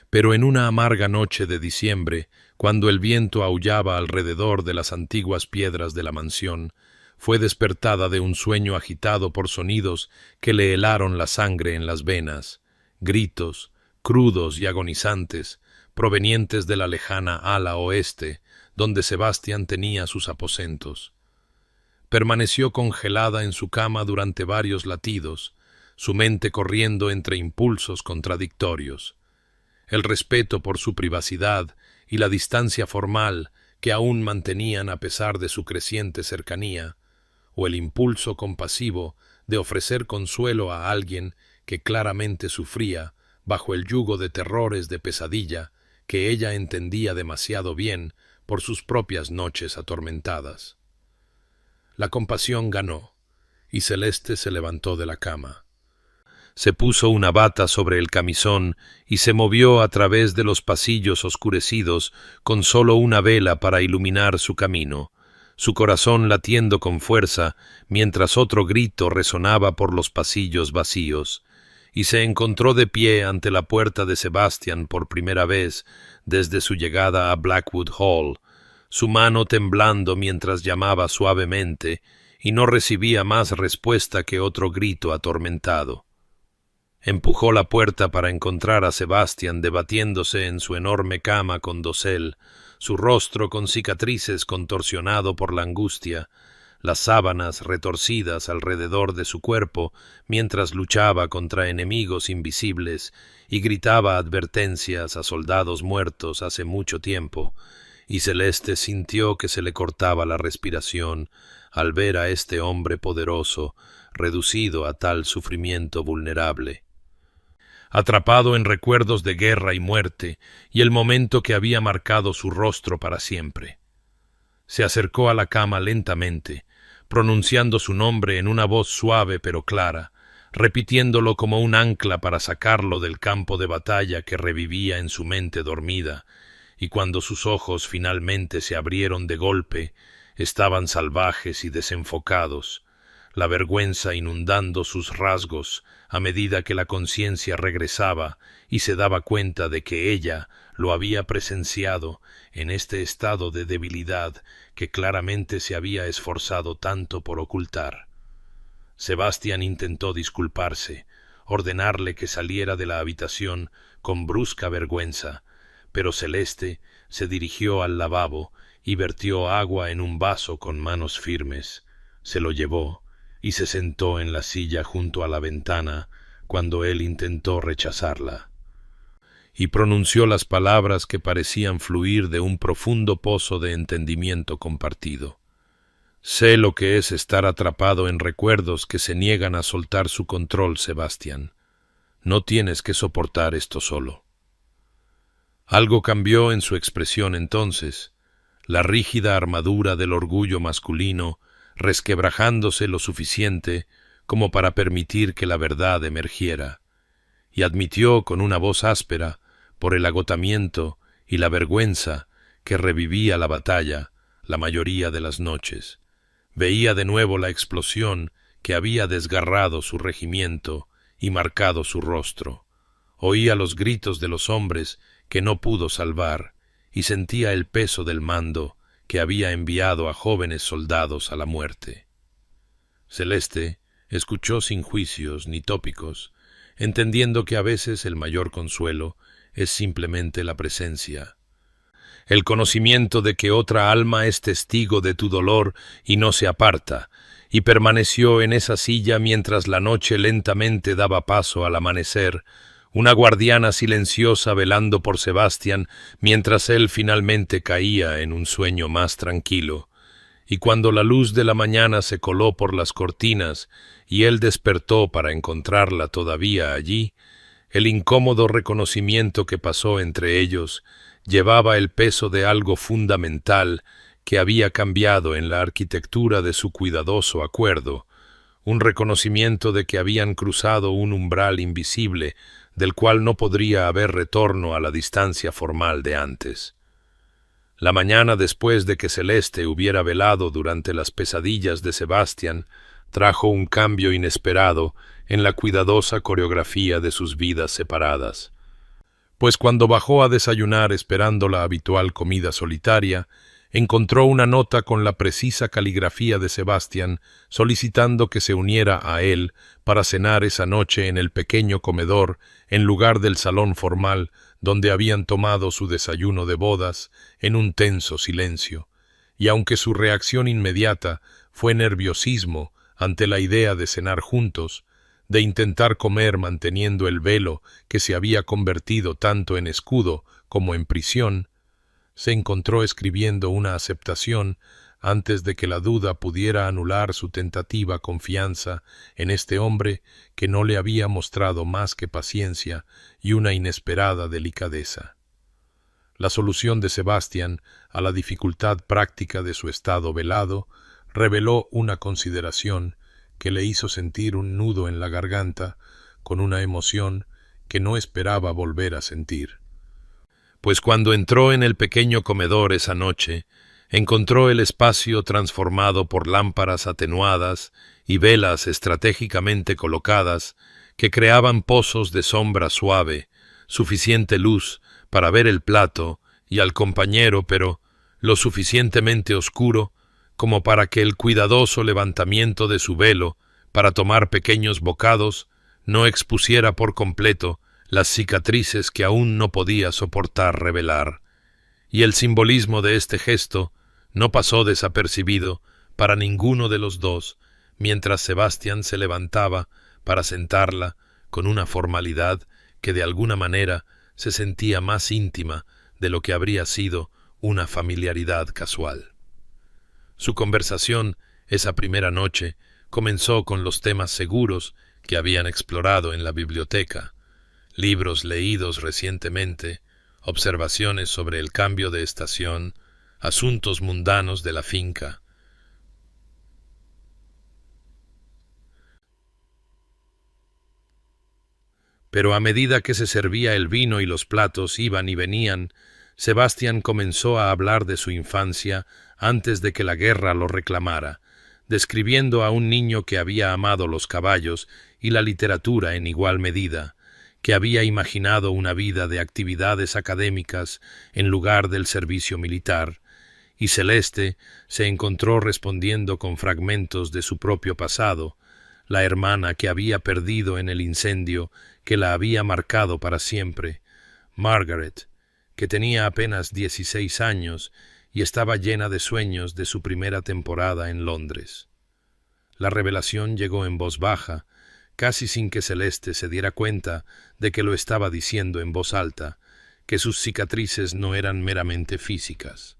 Pero en una amarga noche de diciembre, cuando el viento aullaba alrededor de las antiguas piedras de la mansión, fue despertada de un sueño agitado por sonidos que le helaron la sangre en las venas, gritos, crudos y agonizantes, provenientes de la lejana ala oeste, donde Sebastián tenía sus aposentos. Permaneció congelada en su cama durante varios latidos, su mente corriendo entre impulsos contradictorios. El respeto por su privacidad y la distancia formal que aún mantenían a pesar de su creciente cercanía, o el impulso compasivo de ofrecer consuelo a alguien que claramente sufría bajo el yugo de terrores de pesadilla que ella entendía demasiado bien por sus propias noches atormentadas. La compasión ganó, y Celeste se levantó de la cama. Se puso una bata sobre el camisón y se movió a través de los pasillos oscurecidos con solo una vela para iluminar su camino, su corazón latiendo con fuerza mientras otro grito resonaba por los pasillos vacíos, y se encontró de pie ante la puerta de Sebastian por primera vez desde su llegada a Blackwood Hall, su mano temblando mientras llamaba suavemente, y no recibía más respuesta que otro grito atormentado. Empujó la puerta para encontrar a Sebastian debatiéndose en su enorme cama con dosel, su rostro con cicatrices contorsionado por la angustia, las sábanas retorcidas alrededor de su cuerpo mientras luchaba contra enemigos invisibles y gritaba advertencias a soldados muertos hace mucho tiempo, y Celeste sintió que se le cortaba la respiración al ver a este hombre poderoso reducido a tal sufrimiento vulnerable. Atrapado en recuerdos de guerra y muerte y el momento que había marcado su rostro para siempre. Se acercó a la cama lentamente, pronunciando su nombre en una voz suave pero clara, repitiéndolo como un ancla para sacarlo del campo de batalla que revivía en su mente dormida, y cuando sus ojos finalmente se abrieron de golpe, estaban salvajes y desenfocados, la vergüenza inundando sus rasgos a medida que la conciencia regresaba y se daba cuenta de que ella lo había presenciado en este estado de debilidad que claramente se había esforzado tanto por ocultar. Sebastián intentó disculparse, ordenarle que saliera de la habitación con brusca vergüenza, pero Celeste se dirigió al lavabo y vertió agua en un vaso con manos firmes, se lo llevó y se sentó en la silla junto a la ventana cuando él intentó rechazarla, y pronunció las palabras que parecían fluir de un profundo pozo de entendimiento compartido. Sé lo que es estar atrapado en recuerdos que se niegan a soltar su control, Sebastián. No tienes que soportar esto solo. Algo cambió en su expresión entonces, la rígida armadura del orgullo masculino resquebrajándose lo suficiente como para permitir que la verdad emergiera, y admitió con una voz áspera, por el agotamiento y la vergüenza que revivía la batalla la mayoría de las noches. Veía de nuevo la explosión que había desgarrado su regimiento y marcado su rostro. Oía los gritos de los hombres que no pudo salvar y sentía el peso del mando que había enviado a jóvenes soldados a la muerte. Celeste escuchó sin juicios ni tópicos, entendiendo que a veces el mayor consuelo es simplemente la presencia. El conocimiento de que otra alma es testigo de tu dolor y no se aparta, y permaneció en esa silla mientras la noche lentamente daba paso al amanecer, una guardiana silenciosa velando por Sebastián mientras él finalmente caía en un sueño más tranquilo, y cuando la luz de la mañana se coló por las cortinas y él despertó para encontrarla todavía allí, el incómodo reconocimiento que pasó entre ellos llevaba el peso de algo fundamental que había cambiado en la arquitectura de su cuidadoso acuerdo, un reconocimiento de que habían cruzado un umbral invisible del cual no podría haber retorno a la distancia formal de antes. La mañana después de que Celeste hubiera velado durante las pesadillas de Sebastián, trajo un cambio inesperado en la cuidadosa coreografía de sus vidas separadas. Pues cuando bajó a desayunar esperando la habitual comida solitaria, encontró una nota con la precisa caligrafía de Sebastián solicitando que se uniera a él para cenar esa noche en el pequeño comedor en lugar del salón formal donde habían tomado su desayuno de bodas en un tenso silencio, y aunque su reacción inmediata fue nerviosismo ante la idea de cenar juntos, de intentar comer manteniendo el velo que se había convertido tanto en escudo como en prisión, se encontró escribiendo una aceptación antes de que la duda pudiera anular su tentativa confianza en este hombre que no le había mostrado más que paciencia y una inesperada delicadeza. La solución de Sebastián a la dificultad práctica de su estado velado reveló una consideración que le hizo sentir un nudo en la garganta con una emoción que no esperaba volver a sentir. Pues cuando entró en el pequeño comedor esa noche, encontró el espacio transformado por lámparas atenuadas y velas estratégicamente colocadas que creaban pozos de sombra suave, suficiente luz para ver el plato y al compañero, pero lo suficientemente oscuro como para que el cuidadoso levantamiento de su velo para tomar pequeños bocados no expusiera por completo las cicatrices que aún no podía soportar revelar. Y el simbolismo de este gesto no pasó desapercibido para ninguno de los dos, mientras Sebastián se levantaba para sentarla con una formalidad que de alguna manera se sentía más íntima de lo que habría sido una familiaridad casual. Su conversación esa primera noche comenzó con los temas seguros que habían explorado en la biblioteca, libros leídos recientemente, observaciones sobre el cambio de estación, asuntos mundanos de la finca. Pero a medida que se servía el vino y los platos iban y venían, Sebastián comenzó a hablar de su infancia antes de que la guerra lo reclamara, describiendo a un niño que había amado los caballos y la literatura en igual medida, que había imaginado una vida de actividades académicas en lugar del servicio militar, y Celeste se encontró respondiendo con fragmentos de su propio pasado, la hermana que había perdido en el incendio que la había marcado para siempre, Margaret, que tenía apenas 16 años y estaba llena de sueños de su primera temporada en Londres. La revelación llegó en voz baja, casi sin que Celeste se diera cuenta de que lo estaba diciendo en voz alta, que sus cicatrices no eran meramente físicas,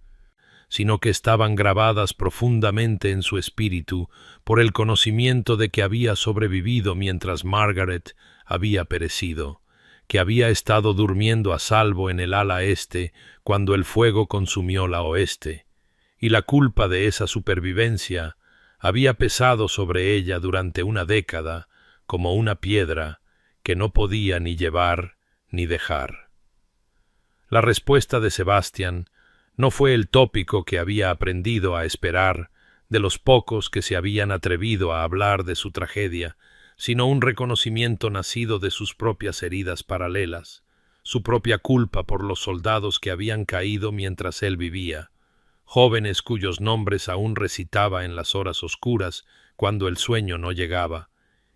sino que estaban grabadas profundamente en su espíritu por el conocimiento de que había sobrevivido mientras Margaret había perecido, que había estado durmiendo a salvo en el ala este cuando el fuego consumió la oeste, y la culpa de esa supervivencia había pesado sobre ella durante una década como una piedra que no podía ni llevar ni dejar. La respuesta de Sebastián no fue el tópico que había aprendido a esperar de los pocos que se habían atrevido a hablar de su tragedia, sino un reconocimiento nacido de sus propias heridas paralelas, su propia culpa por los soldados que habían caído mientras él vivía, jóvenes cuyos nombres aún recitaba en las horas oscuras cuando el sueño no llegaba,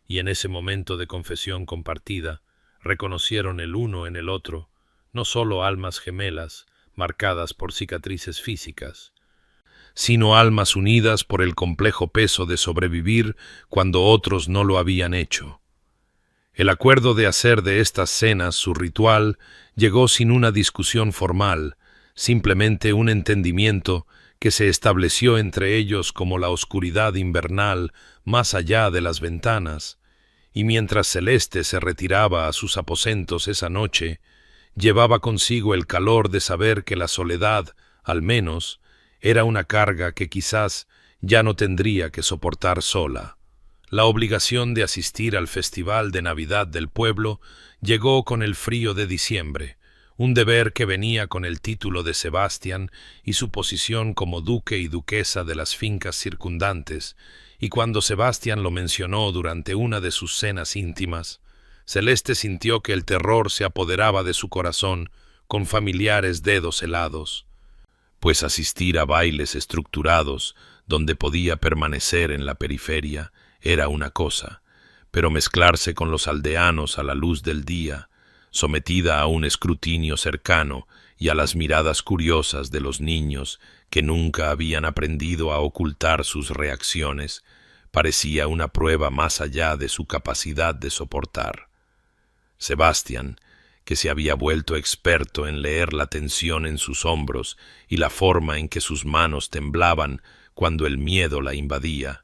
y en ese momento de confesión compartida reconocieron el uno en el otro no solo almas gemelas, marcadas por cicatrices físicas, sino almas unidas por el complejo peso de sobrevivir cuando otros no lo habían hecho. El acuerdo de hacer de estas cenas su ritual llegó sin una discusión formal, simplemente un entendimiento que se estableció entre ellos como la oscuridad invernal más allá de las ventanas, y mientras Celeste se retiraba a sus aposentos esa noche, llevaba consigo el calor de saber que la soledad, al menos, era una carga que quizás ya no tendría que soportar sola. La obligación de asistir al festival de Navidad del pueblo llegó con el frío de diciembre, un deber que venía con el título de Sebastián y su posición como duque y duquesa de las fincas circundantes, y cuando Sebastián lo mencionó durante una de sus cenas íntimas, Celeste sintió que el terror se apoderaba de su corazón con familiares dedos helados, pues asistir a bailes estructurados donde podía permanecer en la periferia era una cosa, pero mezclarse con los aldeanos a la luz del día, sometida a un escrutinio cercano y a las miradas curiosas de los niños que nunca habían aprendido a ocultar sus reacciones, parecía una prueba más allá de su capacidad de soportar. Sebastián, que se había vuelto experto en leer la tensión en sus hombros y la forma en que sus manos temblaban cuando el miedo la invadía,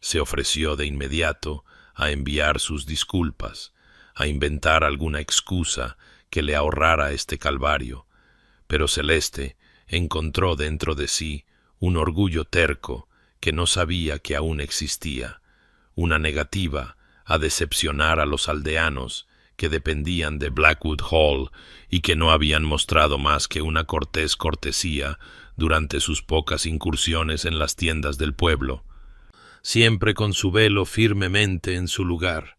se ofreció de inmediato a enviar sus disculpas, a inventar alguna excusa que le ahorrara este calvario, Pero Celeste encontró dentro de sí un orgullo terco que no sabía que aún existía, una negativa a decepcionar a los aldeanos que dependían de Blackwood Hall y que no habían mostrado más que una cortés cortesía durante sus pocas incursiones en las tiendas del pueblo, siempre con su velo firmemente en su lugar.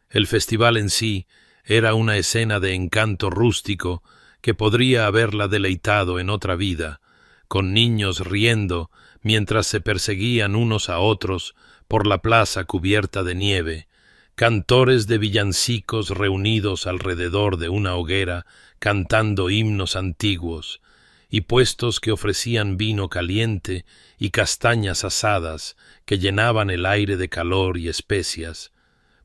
El festival en sí era una escena de encanto rústico que podría haberla deleitado en otra vida, con niños riendo mientras se perseguían unos a otros por la plaza cubierta de nieve, cantores de villancicos reunidos alrededor de una hoguera cantando himnos antiguos, y puestos que ofrecían vino caliente y castañas asadas que llenaban el aire de calor y especias.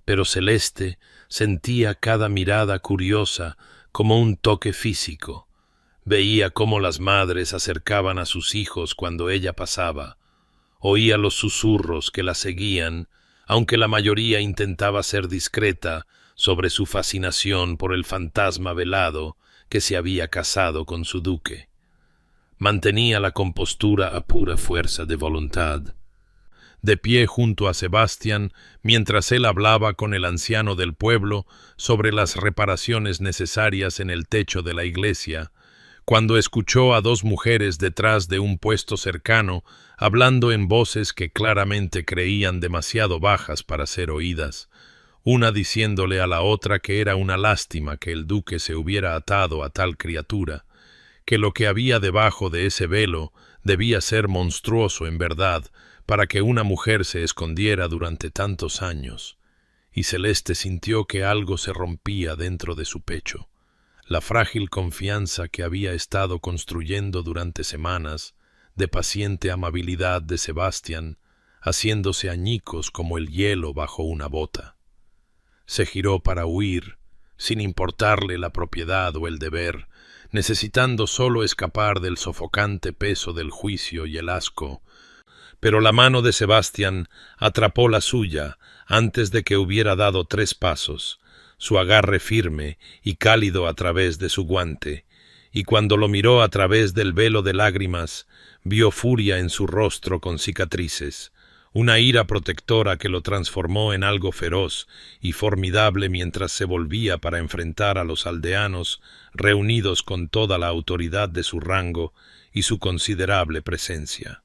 Pero Celeste sentía cada mirada curiosa como un toque físico. Veía cómo las madres acercaban a sus hijos cuando ella pasaba. Oía los susurros que la seguían, aunque la mayoría intentaba ser discreta sobre su fascinación por el fantasma velado que se había casado con su duque. Mantenía la compostura a pura fuerza de voluntad. De pie junto a Sebastián, mientras él hablaba con el anciano del pueblo sobre las reparaciones necesarias en el techo de la iglesia, cuando escuchó a dos mujeres detrás de un puesto cercano, hablando en voces que claramente creían demasiado bajas para ser oídas, una diciéndole a la otra que era una lástima que el duque se hubiera atado a tal criatura, que lo que había debajo de ese velo debía ser monstruoso en verdad, para que una mujer se escondiera durante tantos años, y Celeste sintió que algo se rompía dentro de su pecho. La frágil confianza que había estado construyendo durante semanas, de paciente amabilidad de Sebastián, haciéndose añicos como el hielo bajo una bota. Se giró para huir, sin importarle la propiedad o el deber, necesitando solo escapar del sofocante peso del juicio y el asco, pero la mano de Sebastián atrapó la suya antes de que hubiera dado 3 pasos, su agarre firme y cálido a través de su guante, y cuando lo miró a través del velo de lágrimas, vio furia en su rostro con cicatrices, una ira protectora que lo transformó en algo feroz y formidable mientras se volvía para enfrentar a los aldeanos reunidos con toda la autoridad de su rango y su considerable presencia.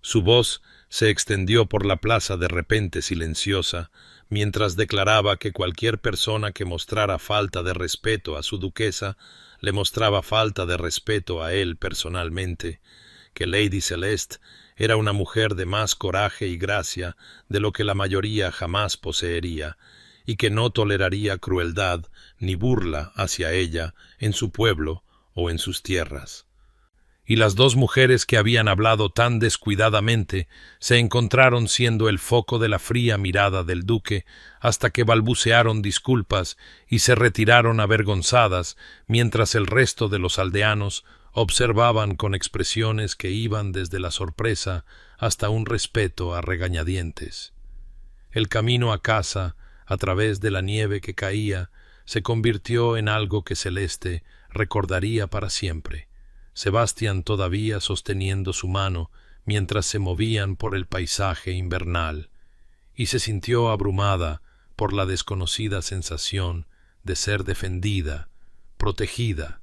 Su voz se extendió por la plaza de repente silenciosa, mientras declaraba que cualquier persona que mostrara falta de respeto a su duquesa le mostraba falta de respeto a él personalmente, que Lady Celeste era una mujer de más coraje y gracia de lo que la mayoría jamás poseería, y que no toleraría crueldad ni burla hacia ella en su pueblo o en sus tierras. Y las 2 mujeres que habían hablado tan descuidadamente se encontraron siendo el foco de la fría mirada del duque hasta que balbucearon disculpas y se retiraron avergonzadas mientras el resto de los aldeanos observaban con expresiones que iban desde la sorpresa hasta un respeto a regañadientes. El camino a casa, a través de la nieve que caía, se convirtió en algo que Celeste recordaría para siempre. Sebastián todavía sosteniendo su mano mientras se movían por el paisaje invernal, y se sintió abrumada por la desconocida sensación de ser defendida, protegida,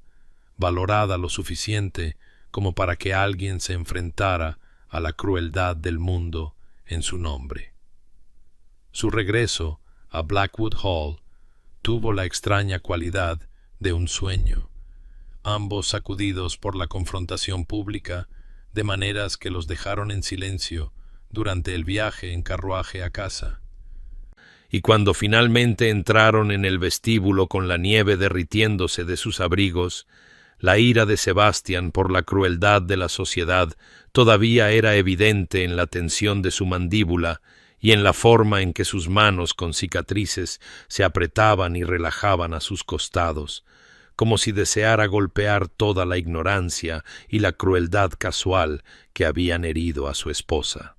valorada lo suficiente como para que alguien se enfrentara a la crueldad del mundo en su nombre. Su regreso a Blackwood Hall tuvo la extraña cualidad de un sueño, ambos sacudidos por la confrontación pública, de maneras que los dejaron en silencio durante el viaje en carruaje a casa. Y cuando finalmente entraron en el vestíbulo con la nieve derritiéndose de sus abrigos, la ira de Sebastián por la crueldad de la sociedad todavía era evidente en la tensión de su mandíbula y en la forma en que sus manos con cicatrices se apretaban y relajaban a sus costados, como si deseara golpear toda la ignorancia y la crueldad casual que habían herido a su esposa.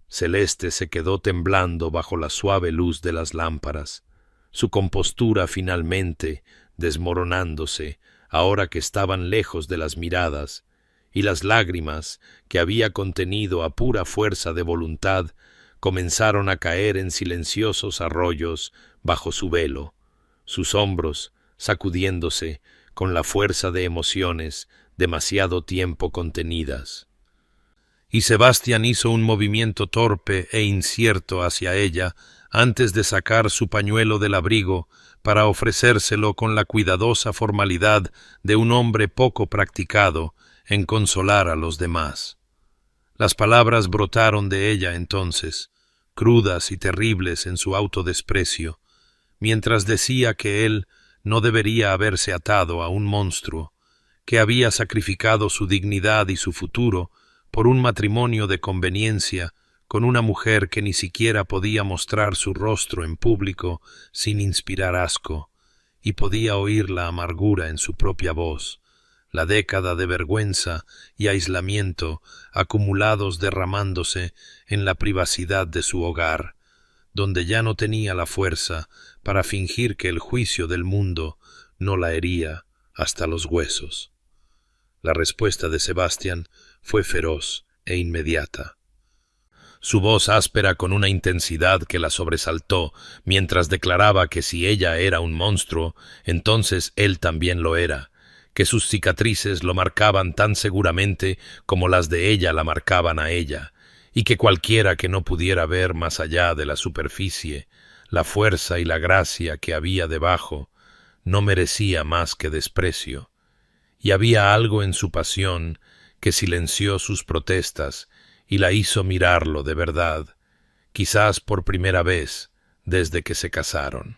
Celeste se quedó temblando bajo la suave luz de las lámparas, su compostura finalmente desmoronándose ahora que estaban lejos de las miradas, y las lágrimas, que había contenido a pura fuerza de voluntad, comenzaron a caer en silenciosos arroyos bajo su velo, sus hombros sacudiéndose con la fuerza de emociones demasiado tiempo contenidas. Y Sebastián hizo un movimiento torpe e incierto hacia ella antes de sacar su pañuelo del abrigo para ofrecérselo con la cuidadosa formalidad de un hombre poco practicado en consolar a los demás. Las palabras brotaron de ella entonces, crudas y terribles en su autodesprecio, mientras decía que él no debería haberse atado a un monstruo, que había sacrificado su dignidad y su futuro por un matrimonio de conveniencia con una mujer que ni siquiera podía mostrar su rostro en público sin inspirar asco, y podía oír la amargura en su propia voz, la década de vergüenza y aislamiento acumulados derramándose en la privacidad de su hogar, donde ya no tenía la fuerza para fingir que el juicio del mundo no la hería hasta los huesos. La respuesta de Sebastián fue feroz e inmediata. Su voz áspera con una intensidad que la sobresaltó, mientras declaraba que si ella era un monstruo, entonces él también lo era, que sus cicatrices lo marcaban tan seguramente como las de ella la marcaban a ella, y que cualquiera que no pudiera ver más allá de la superficie, la fuerza y la gracia que había debajo, no merecía más que desprecio. Y había algo en su pasión que silenció sus protestas y la hizo mirarlo de verdad, quizás por primera vez desde que se casaron.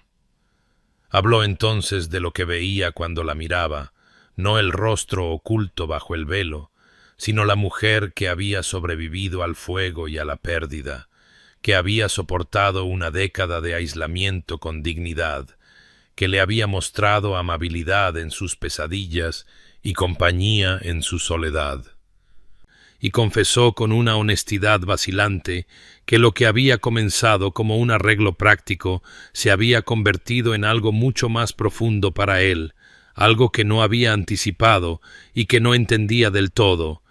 Habló entonces de lo que veía cuando la miraba, no el rostro oculto bajo el velo, sino la mujer que había sobrevivido al fuego y a la pérdida, que había soportado una década de aislamiento con dignidad, que le había mostrado amabilidad en sus pesadillas y compañía en su soledad. Y confesó con una honestidad vacilante que lo que había comenzado como un arreglo práctico se había convertido en algo mucho más profundo para él, algo que no había anticipado y que no entendía del todo,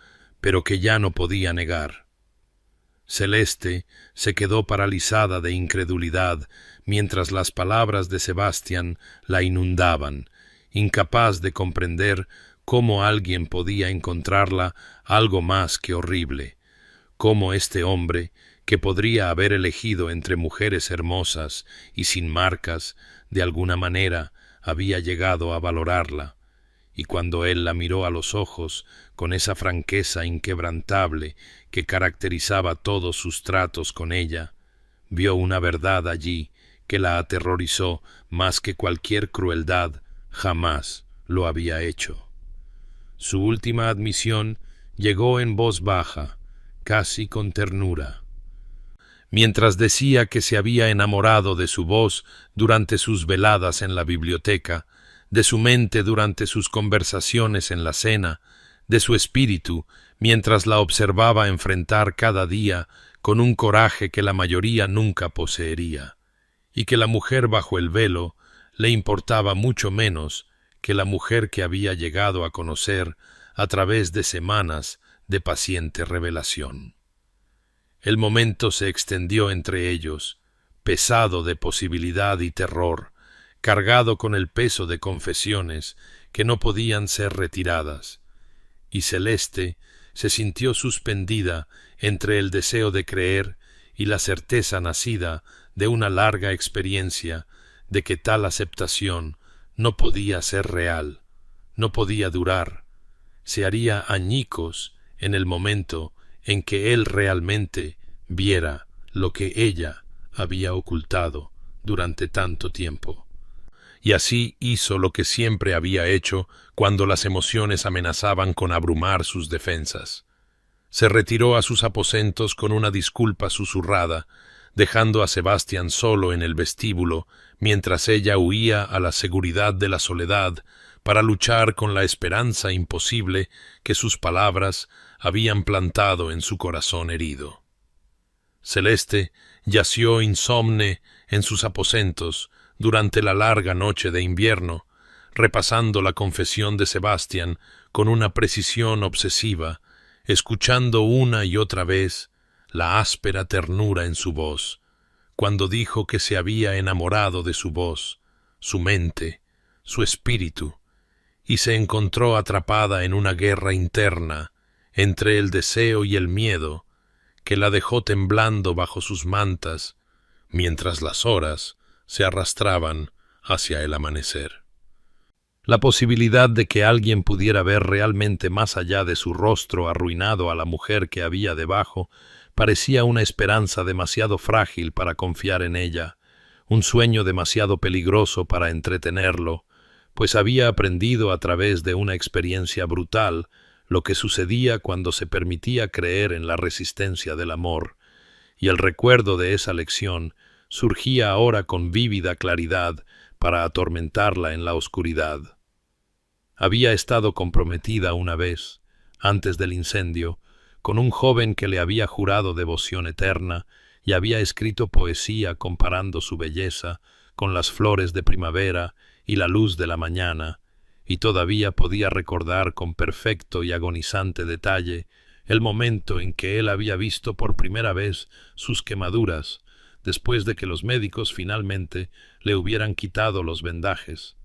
pero que ya no podía negar. Celeste se quedó paralizada de incredulidad mientras las palabras de Sebastián la inundaban, incapaz de comprender cómo alguien podía encontrarla algo más que horrible, cómo este hombre, que podría haber elegido entre mujeres hermosas y sin marcas, de alguna manera había llegado a valorarla, y cuando él la miró a los ojos con esa franqueza inquebrantable que caracterizaba todos sus tratos con ella, vio una verdad allí que la aterrorizó más que cualquier crueldad jamás lo había hecho. Su última admisión llegó en voz baja, casi con ternura. Mientras decía que se había enamorado de su voz durante sus veladas en la biblioteca, de su mente durante sus conversaciones en la cena, de su espíritu mientras la observaba enfrentar cada día con un coraje que la mayoría nunca poseería, y que la mujer bajo el velo le importaba mucho menos que la mujer que había llegado a conocer a través de semanas de paciente revelación. El momento se extendió entre ellos, pesado de posibilidad y terror, cargado con el peso de confesiones que no podían ser retiradas, y Celeste se sintió suspendida entre el deseo de creer y la certeza nacida de una larga experiencia de que tal aceptación no podía ser real, no podía durar, se haría añicos en el momento en que él realmente viera lo que ella había ocultado durante tanto tiempo. Y así hizo lo que siempre había hecho cuando las emociones amenazaban con abrumar sus defensas. Se retiró a sus aposentos con una disculpa susurrada, dejando a Sebastián solo en el vestíbulo mientras ella huía a la seguridad de la soledad para luchar con la esperanza imposible que sus palabras habían plantado en su corazón herido. Celeste yació insomne en sus aposentos durante la larga noche de invierno, repasando la confesión de Sebastián con una precisión obsesiva, escuchando una y otra vez la áspera ternura en su voz, cuando dijo que se había enamorado de su voz, su mente, su espíritu, y se encontró atrapada en una guerra interna entre el deseo y el miedo, que la dejó temblando bajo sus mantas, mientras las horas se arrastraban hacia el amanecer. La posibilidad de que alguien pudiera ver realmente más allá de su rostro arruinado a la mujer que había debajo parecía una esperanza demasiado frágil para confiar en ella, un sueño demasiado peligroso para entretenerlo, pues había aprendido a través de una experiencia brutal lo que sucedía cuando se permitía creer en la resistencia del amor, y el recuerdo de esa lección surgía ahora con vívida claridad para atormentarla en la oscuridad. Había estado comprometida una vez, antes del incendio, con un joven que le había jurado devoción eterna y había escrito poesía comparando su belleza con las flores de primavera y la luz de la mañana, y todavía podía recordar con perfecto y agonizante detalle el momento en que él había visto por primera vez sus quemaduras, después de que los médicos finalmente le hubieran quitado los vendajes.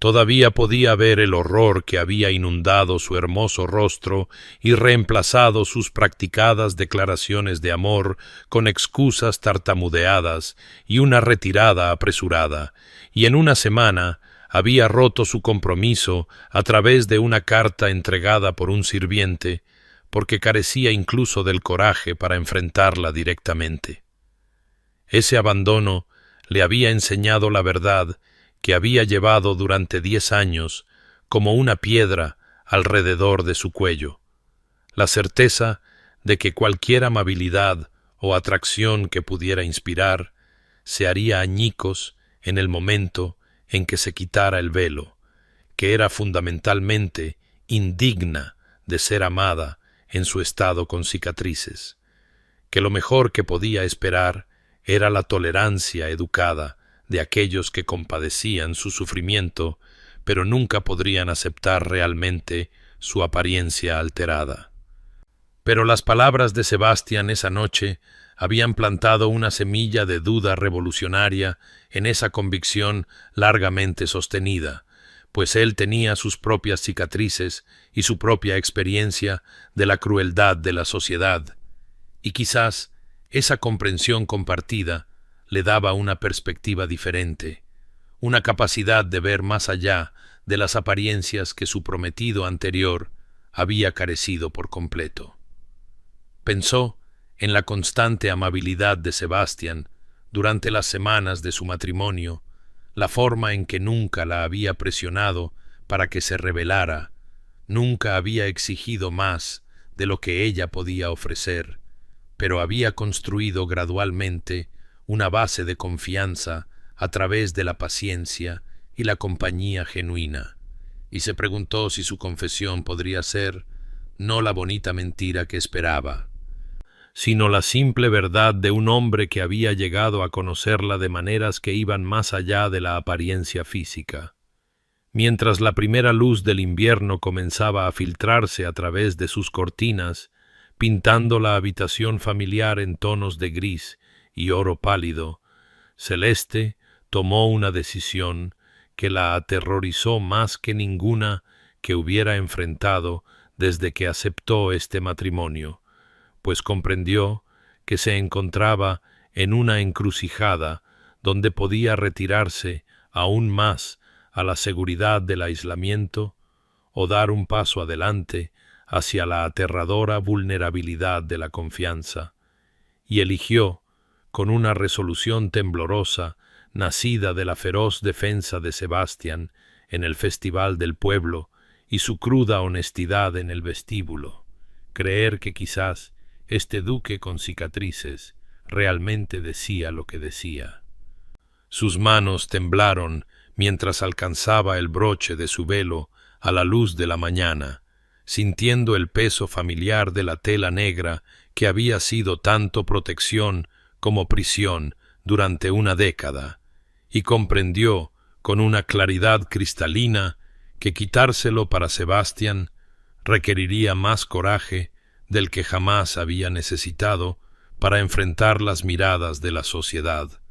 Todavía podía ver el horror que había inundado su hermoso rostro y reemplazado sus practicadas declaraciones de amor con excusas tartamudeadas y una retirada apresurada, y en una semana había roto su compromiso a través de una carta entregada por un sirviente, porque carecía incluso del coraje para enfrentarla directamente. Ese abandono le había enseñado la verdad que había llevado durante 10 años como una piedra alrededor de su cuello, la certeza de que cualquier amabilidad o atracción que pudiera inspirar se haría añicos en el momento en que se quitara el velo, que era fundamentalmente indigna de ser amada en su estado con cicatrices, que lo mejor que podía esperar era la tolerancia educada de aquellos que compadecían su sufrimiento, pero nunca podrían aceptar realmente su apariencia alterada. Pero las palabras de Sebastián esa noche habían plantado una semilla de duda revolucionaria en esa convicción largamente sostenida, pues él tenía sus propias cicatrices y su propia experiencia de la crueldad de la sociedad, y quizás esa comprensión compartida le daba una perspectiva diferente, una capacidad de ver más allá de las apariencias que su prometido anterior había carecido por completo. Pensó en la constante amabilidad de Sebastián durante las semanas de su matrimonio, la forma en que nunca la había presionado para que se rebelara, nunca había exigido más de lo que ella podía ofrecer, pero había construido gradualmente una base de confianza a través de la paciencia y la compañía genuina, y se preguntó si su confesión podría ser no la bonita mentira que esperaba, sino la simple verdad de un hombre que había llegado a conocerla de maneras que iban más allá de la apariencia física. Mientras la primera luz del invierno comenzaba a filtrarse a través de sus cortinas, pintando la habitación familiar en tonos de gris y oro pálido, Celeste tomó una decisión que la aterrorizó más que ninguna que hubiera enfrentado desde que aceptó este matrimonio, pues comprendió que se encontraba en una encrucijada donde podía retirarse aún más a la seguridad del aislamiento o dar un paso adelante hacia la aterradora vulnerabilidad de la confianza, y eligió, con una resolución temblorosa, nacida de la feroz defensa de Sebastián en el festival del pueblo y su cruda honestidad en el vestíbulo, creer que quizás este duque con cicatrices realmente decía lo que decía. Sus manos temblaron mientras alcanzaba el broche de su velo a la luz de la mañana, sintiendo el peso familiar de la tela negra que había sido tanto protección como prisión durante una década, y comprendió con una claridad cristalina que quitárselo para Sebastián requeriría más coraje del que jamás había necesitado para enfrentar las miradas de la sociedad,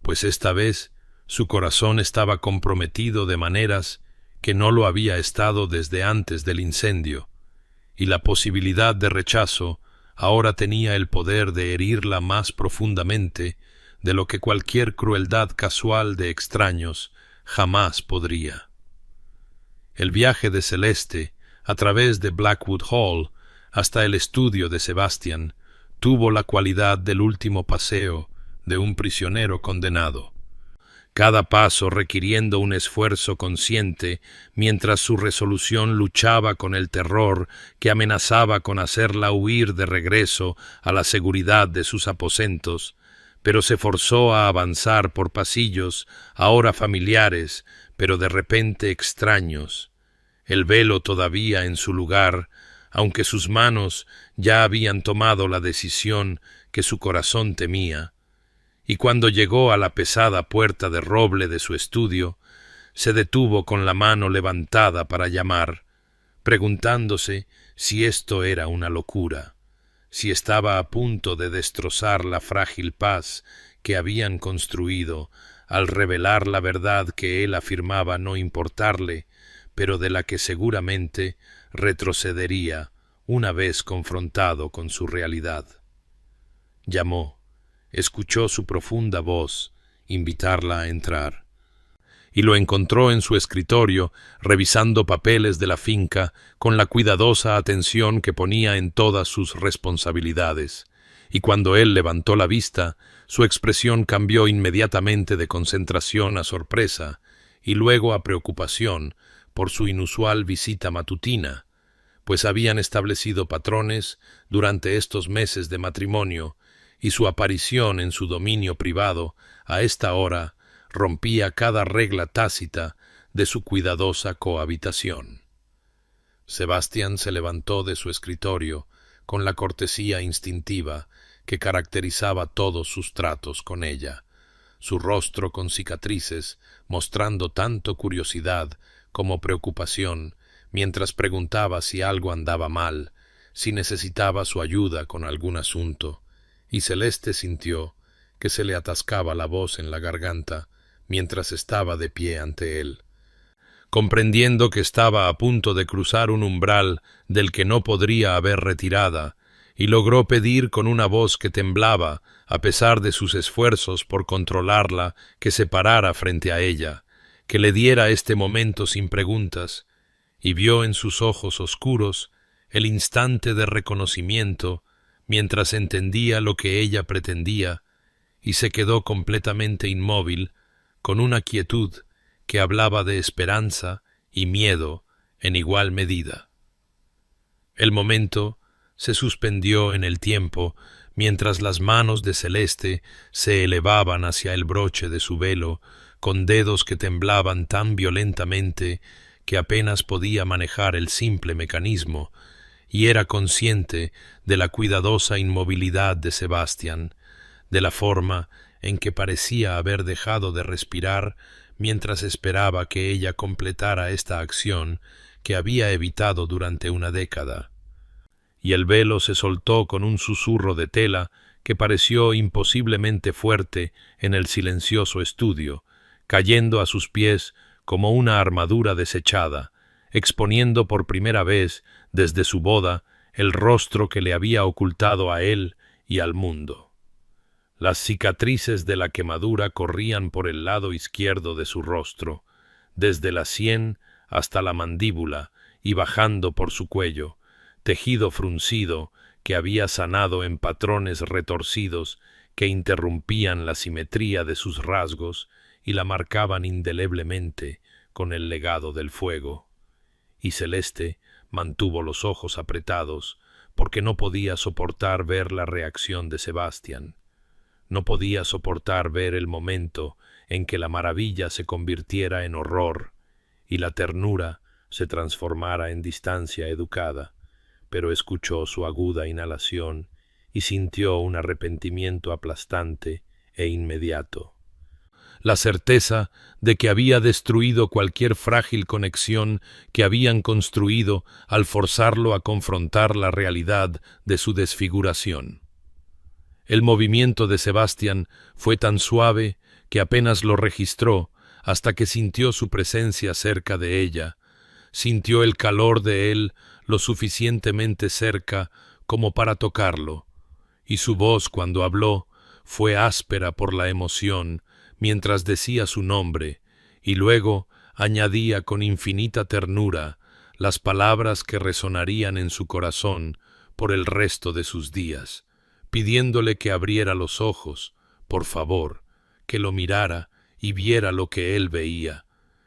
pues esta vez su corazón estaba comprometido de maneras que no lo había estado desde antes del incendio, y la posibilidad de rechazo ahora tenía el poder de herirla más profundamente de lo que cualquier crueldad casual de extraños jamás podría. El viaje de Celeste a través de Blackwood Hall hasta el estudio de Sebastián tuvo la cualidad del último paseo de un prisionero condenado, cada paso requiriendo un esfuerzo consciente mientras su resolución luchaba con el terror que amenazaba con hacerla huir de regreso a la seguridad de sus aposentos, pero se forzó a avanzar por pasillos ahora familiares, pero de repente extraños, el velo todavía en su lugar, aunque sus manos ya habían tomado la decisión que su corazón temía, y cuando llegó a la pesada puerta de roble de su estudio, se detuvo con la mano levantada para llamar, preguntándose si esto era una locura, si estaba a punto de destrozar la frágil paz que habían construido al revelar la verdad que él afirmaba no importarle, pero de la que seguramente retrocedería una vez confrontado con su realidad. Llamó, escuchó su profunda voz invitarla a entrar, y lo encontró en su escritorio revisando papeles de la finca con la cuidadosa atención que ponía en todas sus responsabilidades, y cuando él levantó la vista, su expresión cambió inmediatamente de concentración a sorpresa y luego a preocupación por su inusual visita matutina, pues habían establecido patrones durante estos meses de matrimonio y su aparición en su dominio privado a esta hora rompía cada regla tácita de su cuidadosa cohabitación. Sebastián se levantó de su escritorio con la cortesía instintiva que caracterizaba todos sus tratos con ella, su rostro con cicatrices mostrando tanto curiosidad como preocupación, mientras preguntaba si algo andaba mal, si necesitaba su ayuda con algún asunto, y Celeste sintió que se le atascaba la voz en la garganta mientras estaba de pie ante él, comprendiendo que estaba a punto de cruzar un umbral del que no podría haber retirada, y logró pedir con una voz que temblaba, a pesar de sus esfuerzos por controlarla, que se parara frente a ella, que le diera este momento sin preguntas, y vio en sus ojos oscuros el instante de reconocimiento mientras entendía lo que ella pretendía, y se quedó completamente inmóvil, con una quietud que hablaba de esperanza y miedo en igual medida. El momento se suspendió en el tiempo mientras las manos de Celeste se elevaban hacia el broche de su velo, con dedos que temblaban tan violentamente que apenas podía manejar el simple mecanismo, y era consciente de la cuidadosa inmovilidad de Sebastián, de la forma en que parecía haber dejado de respirar mientras esperaba que ella completara esta acción que había evitado durante una década. Y el velo se soltó con un susurro de tela que pareció imposiblemente fuerte en el silencioso estudio, cayendo a sus pies como una armadura desechada, exponiendo por primera vez desde su boda el rostro que le había ocultado a él y al mundo. Las cicatrices de la quemadura corrían por el lado izquierdo de su rostro, desde la sien hasta la mandíbula y bajando por su cuello, tejido fruncido que había sanado en patrones retorcidos que interrumpían la simetría de sus rasgos y la marcaban indeleblemente con el legado del fuego. Y Celeste mantuvo los ojos apretados porque no podía soportar ver la reacción de Sebastián. No podía soportar ver el momento en que la maravilla se convirtiera en horror y la ternura se transformara en distancia educada, pero escuchó su aguda inhalación y sintió un arrepentimiento aplastante e inmediato. la certeza de que había destruido cualquier frágil conexión que habían construido al forzarlo a confrontar la realidad de su desfiguración. El movimiento de Sebastián fue tan suave que apenas lo registró hasta que sintió su presencia cerca de ella, sintió el calor de él lo suficientemente cerca como para tocarlo, y su voz cuando habló fue áspera por la emoción mientras decía su nombre, y luego añadía con infinita ternura las palabras que resonarían en su corazón por el resto de sus días, pidiéndole que abriera los ojos, por favor, que lo mirara y viera lo que él veía,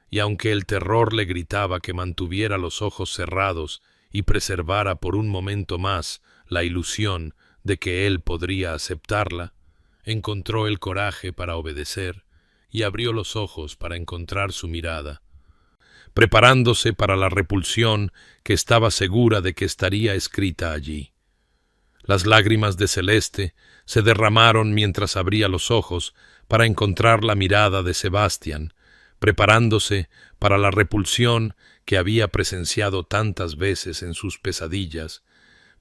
y aunque el terror le gritaba que mantuviera los ojos cerrados y preservara por un momento más la ilusión de que él podría aceptarla, encontró el coraje para obedecer y abrió los ojos para encontrar su mirada, preparándose para la repulsión que estaba segura de que estaría escrita allí. Las lágrimas de Celeste se derramaron mientras abría los ojos para encontrar la mirada de Sebastián, preparándose para la repulsión que había presenciado tantas veces en sus pesadillas,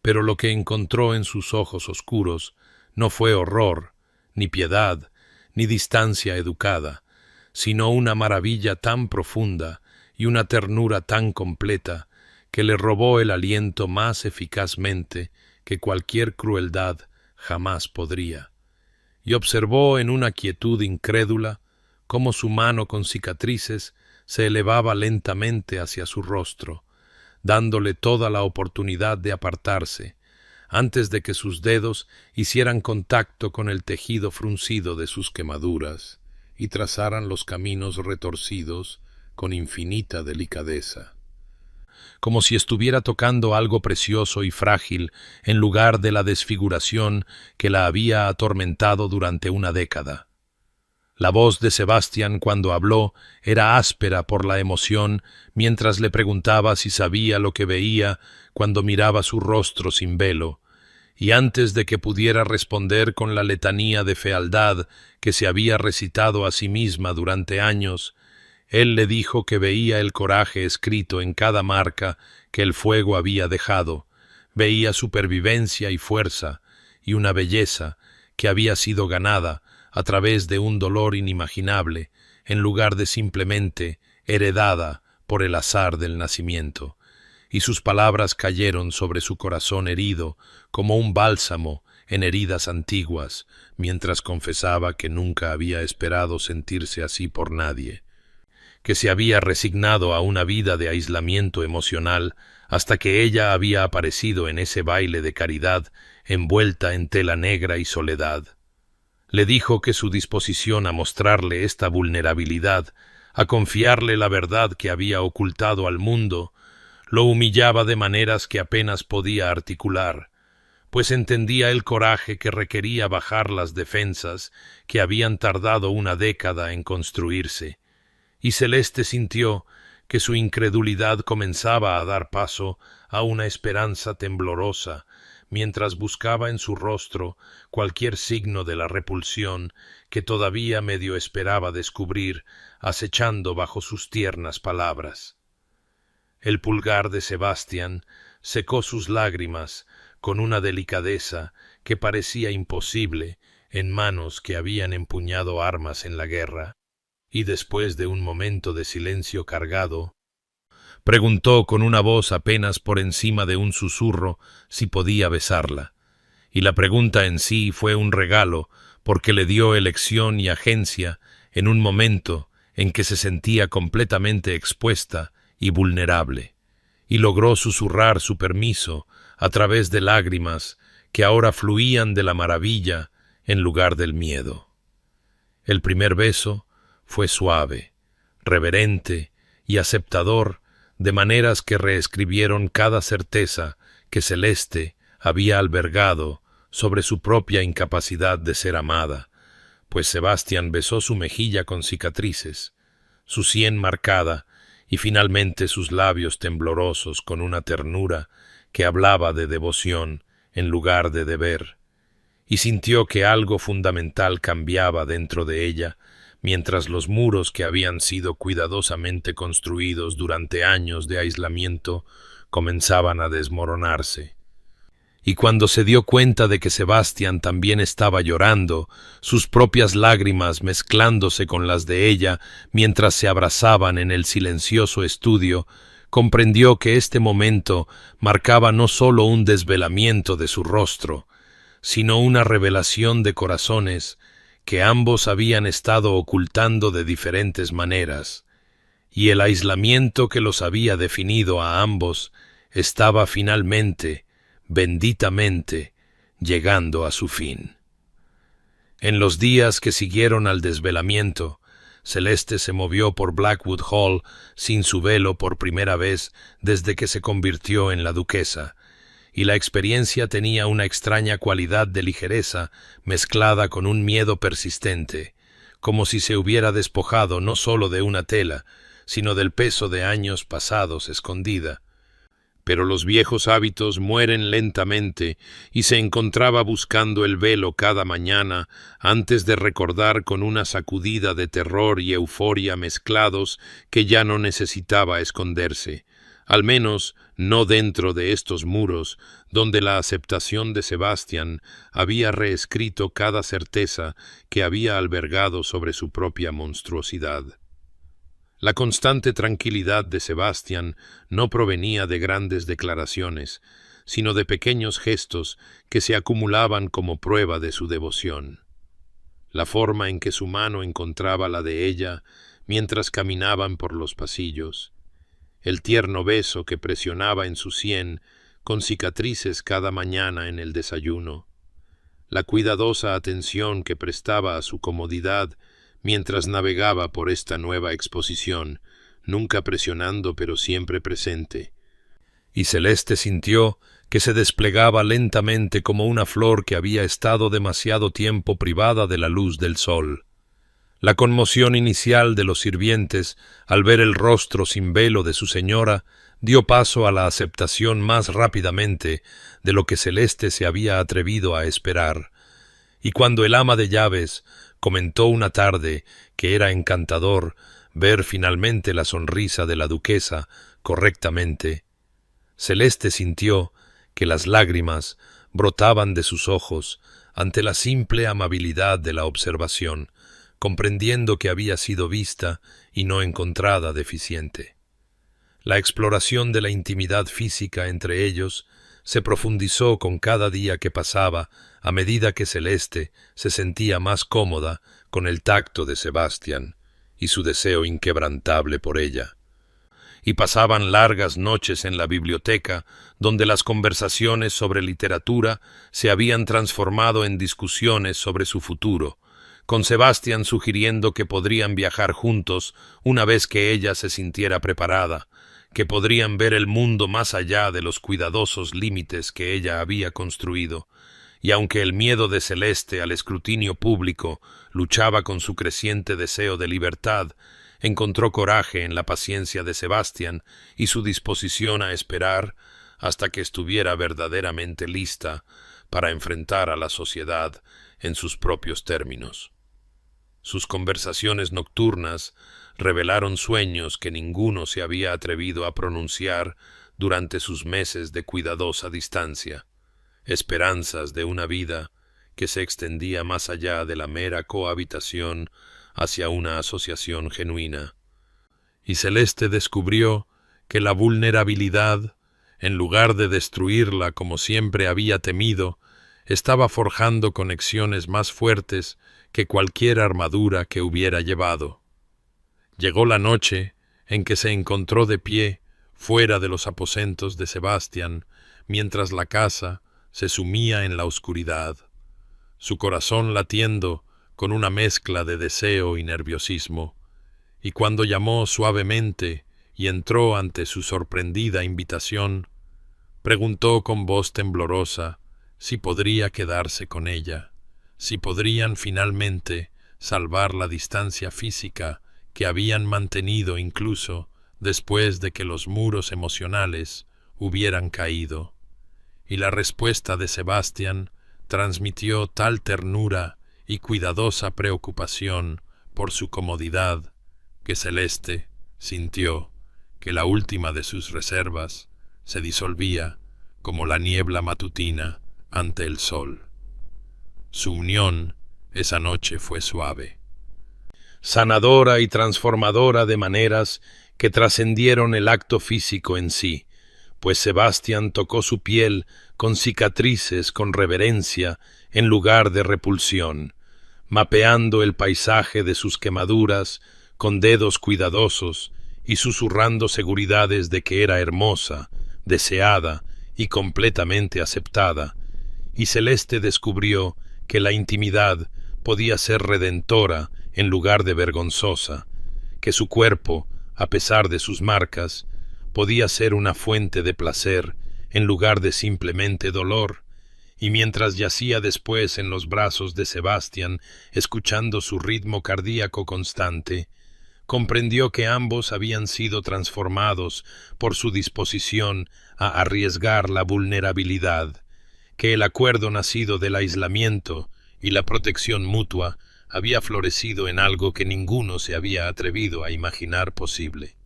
pero lo que encontró en sus ojos oscuros no fue horror, ni piedad, ni distancia educada, sino una maravilla tan profunda y una ternura tan completa que le robó el aliento más eficazmente que cualquier crueldad jamás podría, y observó en una quietud incrédula cómo su mano con cicatrices se elevaba lentamente hacia su rostro, dándole toda la oportunidad de apartarse, antes de que sus dedos hicieran contacto con el tejido fruncido de sus quemaduras y trazaran los caminos retorcidos con infinita delicadeza, como si estuviera tocando algo precioso y frágil en lugar de la desfiguración que la había atormentado durante una década. La voz de Sebastián cuando habló era áspera por la emoción mientras le preguntaba si sabía lo que veía cuando miraba su rostro sin velo, y antes de que pudiera responder con la letanía de fealdad que se había recitado a sí misma durante años, él le dijo que veía el coraje escrito en cada marca que el fuego había dejado, veía supervivencia y fuerza, y una belleza que había sido ganada a través de un dolor inimaginable, en lugar de simplemente heredada por el azar del nacimiento, y sus palabras cayeron sobre su corazón herido como un bálsamo en heridas antiguas, mientras confesaba que nunca había esperado sentirse así por nadie, que se había resignado a una vida de aislamiento emocional hasta que ella había aparecido en ese baile de caridad envuelta en tela negra y soledad. Le dijo que su disposición a mostrarle esta vulnerabilidad, a confiarle la verdad que había ocultado al mundo, lo humillaba de maneras que apenas podía articular, pues entendía el coraje que requería bajar las defensas que habían tardado una década en construirse, y Celeste sintió que su incredulidad comenzaba a dar paso a una esperanza temblorosa, mientras buscaba en su rostro cualquier signo de la repulsión que todavía medio esperaba descubrir acechando bajo sus tiernas palabras. El pulgar de Sebastián secó sus lágrimas con una delicadeza que parecía imposible en manos que habían empuñado armas en la guerra, y después de un momento de silencio cargado, preguntó con una voz apenas por encima de un susurro si podía besarla, y la pregunta en sí fue un regalo porque le dio elección y agencia en un momento en que se sentía completamente expuesta y vulnerable, y logró susurrar su permiso a través de lágrimas que ahora fluían de la maravilla en lugar del miedo. El primer beso fue suave, reverente y aceptador, de maneras que reescribieron cada certeza que Celeste había albergado sobre su propia incapacidad de ser amada, pues Sebastián besó su mejilla con cicatrices, su sien marcada y finalmente sus labios temblorosos con una ternura que hablaba de devoción en lugar de deber, y sintió que algo fundamental cambiaba dentro de ella mientras los muros que habían sido cuidadosamente construidos durante años de aislamiento comenzaban a desmoronarse. Y cuando se dio cuenta de que Sebastián también estaba llorando, sus propias lágrimas mezclándose con las de ella mientras se abrazaban en el silencioso estudio, comprendió que este momento marcaba no solo un desvelamiento de su rostro, sino una revelación de corazones que ambos habían estado ocultando de diferentes maneras, y el aislamiento que los había definido a ambos estaba finalmente, benditamente, llegando a su fin. En los días que siguieron al desvelamiento, Celeste se movió por Blackwood Hall sin su velo por primera vez desde que se convirtió en la duquesa, y la experiencia tenía una extraña cualidad de ligereza mezclada con un miedo persistente, como si se hubiera despojado no solo de una tela, sino del peso de años pasados escondida. Pero los viejos hábitos mueren lentamente y se encontraba buscando el velo cada mañana antes de recordar con una sacudida de terror y euforia mezclados que ya no necesitaba esconderse, al menos no dentro de estos muros, donde la aceptación de Sebastián había reescrito cada certeza que había albergado sobre su propia monstruosidad. La constante tranquilidad de Sebastián no provenía de grandes declaraciones, sino de pequeños gestos que se acumulaban como prueba de su devoción. La forma en que su mano encontraba la de ella mientras caminaban por los pasillos, el tierno beso que presionaba en su sien con cicatrices cada mañana en el desayuno, la cuidadosa atención que prestaba a su comodidad mientras navegaba por esta nueva exposición, nunca presionando pero siempre presente. Y Celeste sintió que se desplegaba lentamente como una flor que había estado demasiado tiempo privada de la luz del sol. La conmoción inicial de los sirvientes al ver el rostro sin velo de su señora dio paso a la aceptación más rápidamente de lo que Celeste se había atrevido a esperar, y cuando el ama de llaves comentó una tarde que era encantador ver finalmente la sonrisa de la duquesa correctamente, Celeste sintió que las lágrimas brotaban de sus ojos ante la simple amabilidad de la observación, comprendiendo que había sido vista y no encontrada deficiente. La exploración de la intimidad física entre ellos se profundizó con cada día que pasaba a medida que Celeste se sentía más cómoda con el tacto de Sebastián y su deseo inquebrantable por ella. Y pasaban largas noches en la biblioteca, donde las conversaciones sobre literatura se habían transformado en discusiones sobre su futuro, con Sebastián sugiriendo que podrían viajar juntos una vez que ella se sintiera preparada, que podrían ver el mundo más allá de los cuidadosos límites que ella había construido, y aunque el miedo de Celeste al escrutinio público luchaba con su creciente deseo de libertad, encontró coraje en la paciencia de Sebastián y su disposición a esperar hasta que estuviera verdaderamente lista para enfrentar a la sociedad en sus propios términos. Sus conversaciones nocturnas revelaron sueños que ninguno se había atrevido a pronunciar durante sus meses de cuidadosa distancia, esperanzas de una vida que se extendía más allá de la mera cohabitación hacia una asociación genuina. Y Celeste descubrió que la vulnerabilidad, en lugar de destruirla como siempre había temido, estaba forjando conexiones más fuertes que cualquier armadura que hubiera llevado. Llegó la noche en que se encontró de pie fuera de los aposentos de Sebastián, mientras la casa se sumía en la oscuridad, su corazón latiendo con una mezcla de deseo y nerviosismo, y cuando llamó suavemente y entró ante su sorprendida invitación, preguntó con voz temblorosa si podría quedarse con ella, si podrían finalmente salvar la distancia física que habían mantenido incluso después de que los muros emocionales hubieran caído. Y la respuesta de Sebastián transmitió tal ternura y cuidadosa preocupación por su comodidad que Celeste sintió que la última de sus reservas se disolvía como la niebla matutina ante el sol. Su unión esa noche fue suave, sanadora y transformadora de maneras que trascendieron el acto físico en sí, pues Sebastián tocó su piel con cicatrices con reverencia en lugar de repulsión, mapeando el paisaje de sus quemaduras con dedos cuidadosos y susurrando seguridades de que era hermosa, deseada y completamente aceptada, y Celeste descubrió que la intimidad podía ser redentora en lugar de vergonzosa, que su cuerpo, a pesar de sus marcas, podía ser una fuente de placer en lugar de simplemente dolor, y mientras yacía después en los brazos de Sebastián, escuchando su ritmo cardíaco constante, comprendió que ambos habían sido transformados por su disposición a arriesgar la vulnerabilidad, que el acuerdo nacido del aislamiento y la protección mutua había florecido en algo que ninguno se había atrevido a imaginar posible.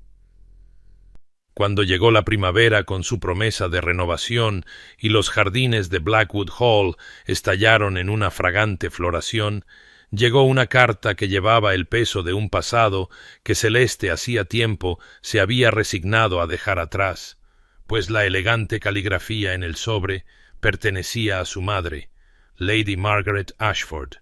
Cuando llegó la primavera con su promesa de renovación y los jardines de Blackwood Hall estallaron en una fragante floración, llegó una carta que llevaba el peso de un pasado que Celeste hacía tiempo se había resignado a dejar atrás, pues la elegante caligrafía en el sobre pertenecía a su madre, Lady Margaret Ashford,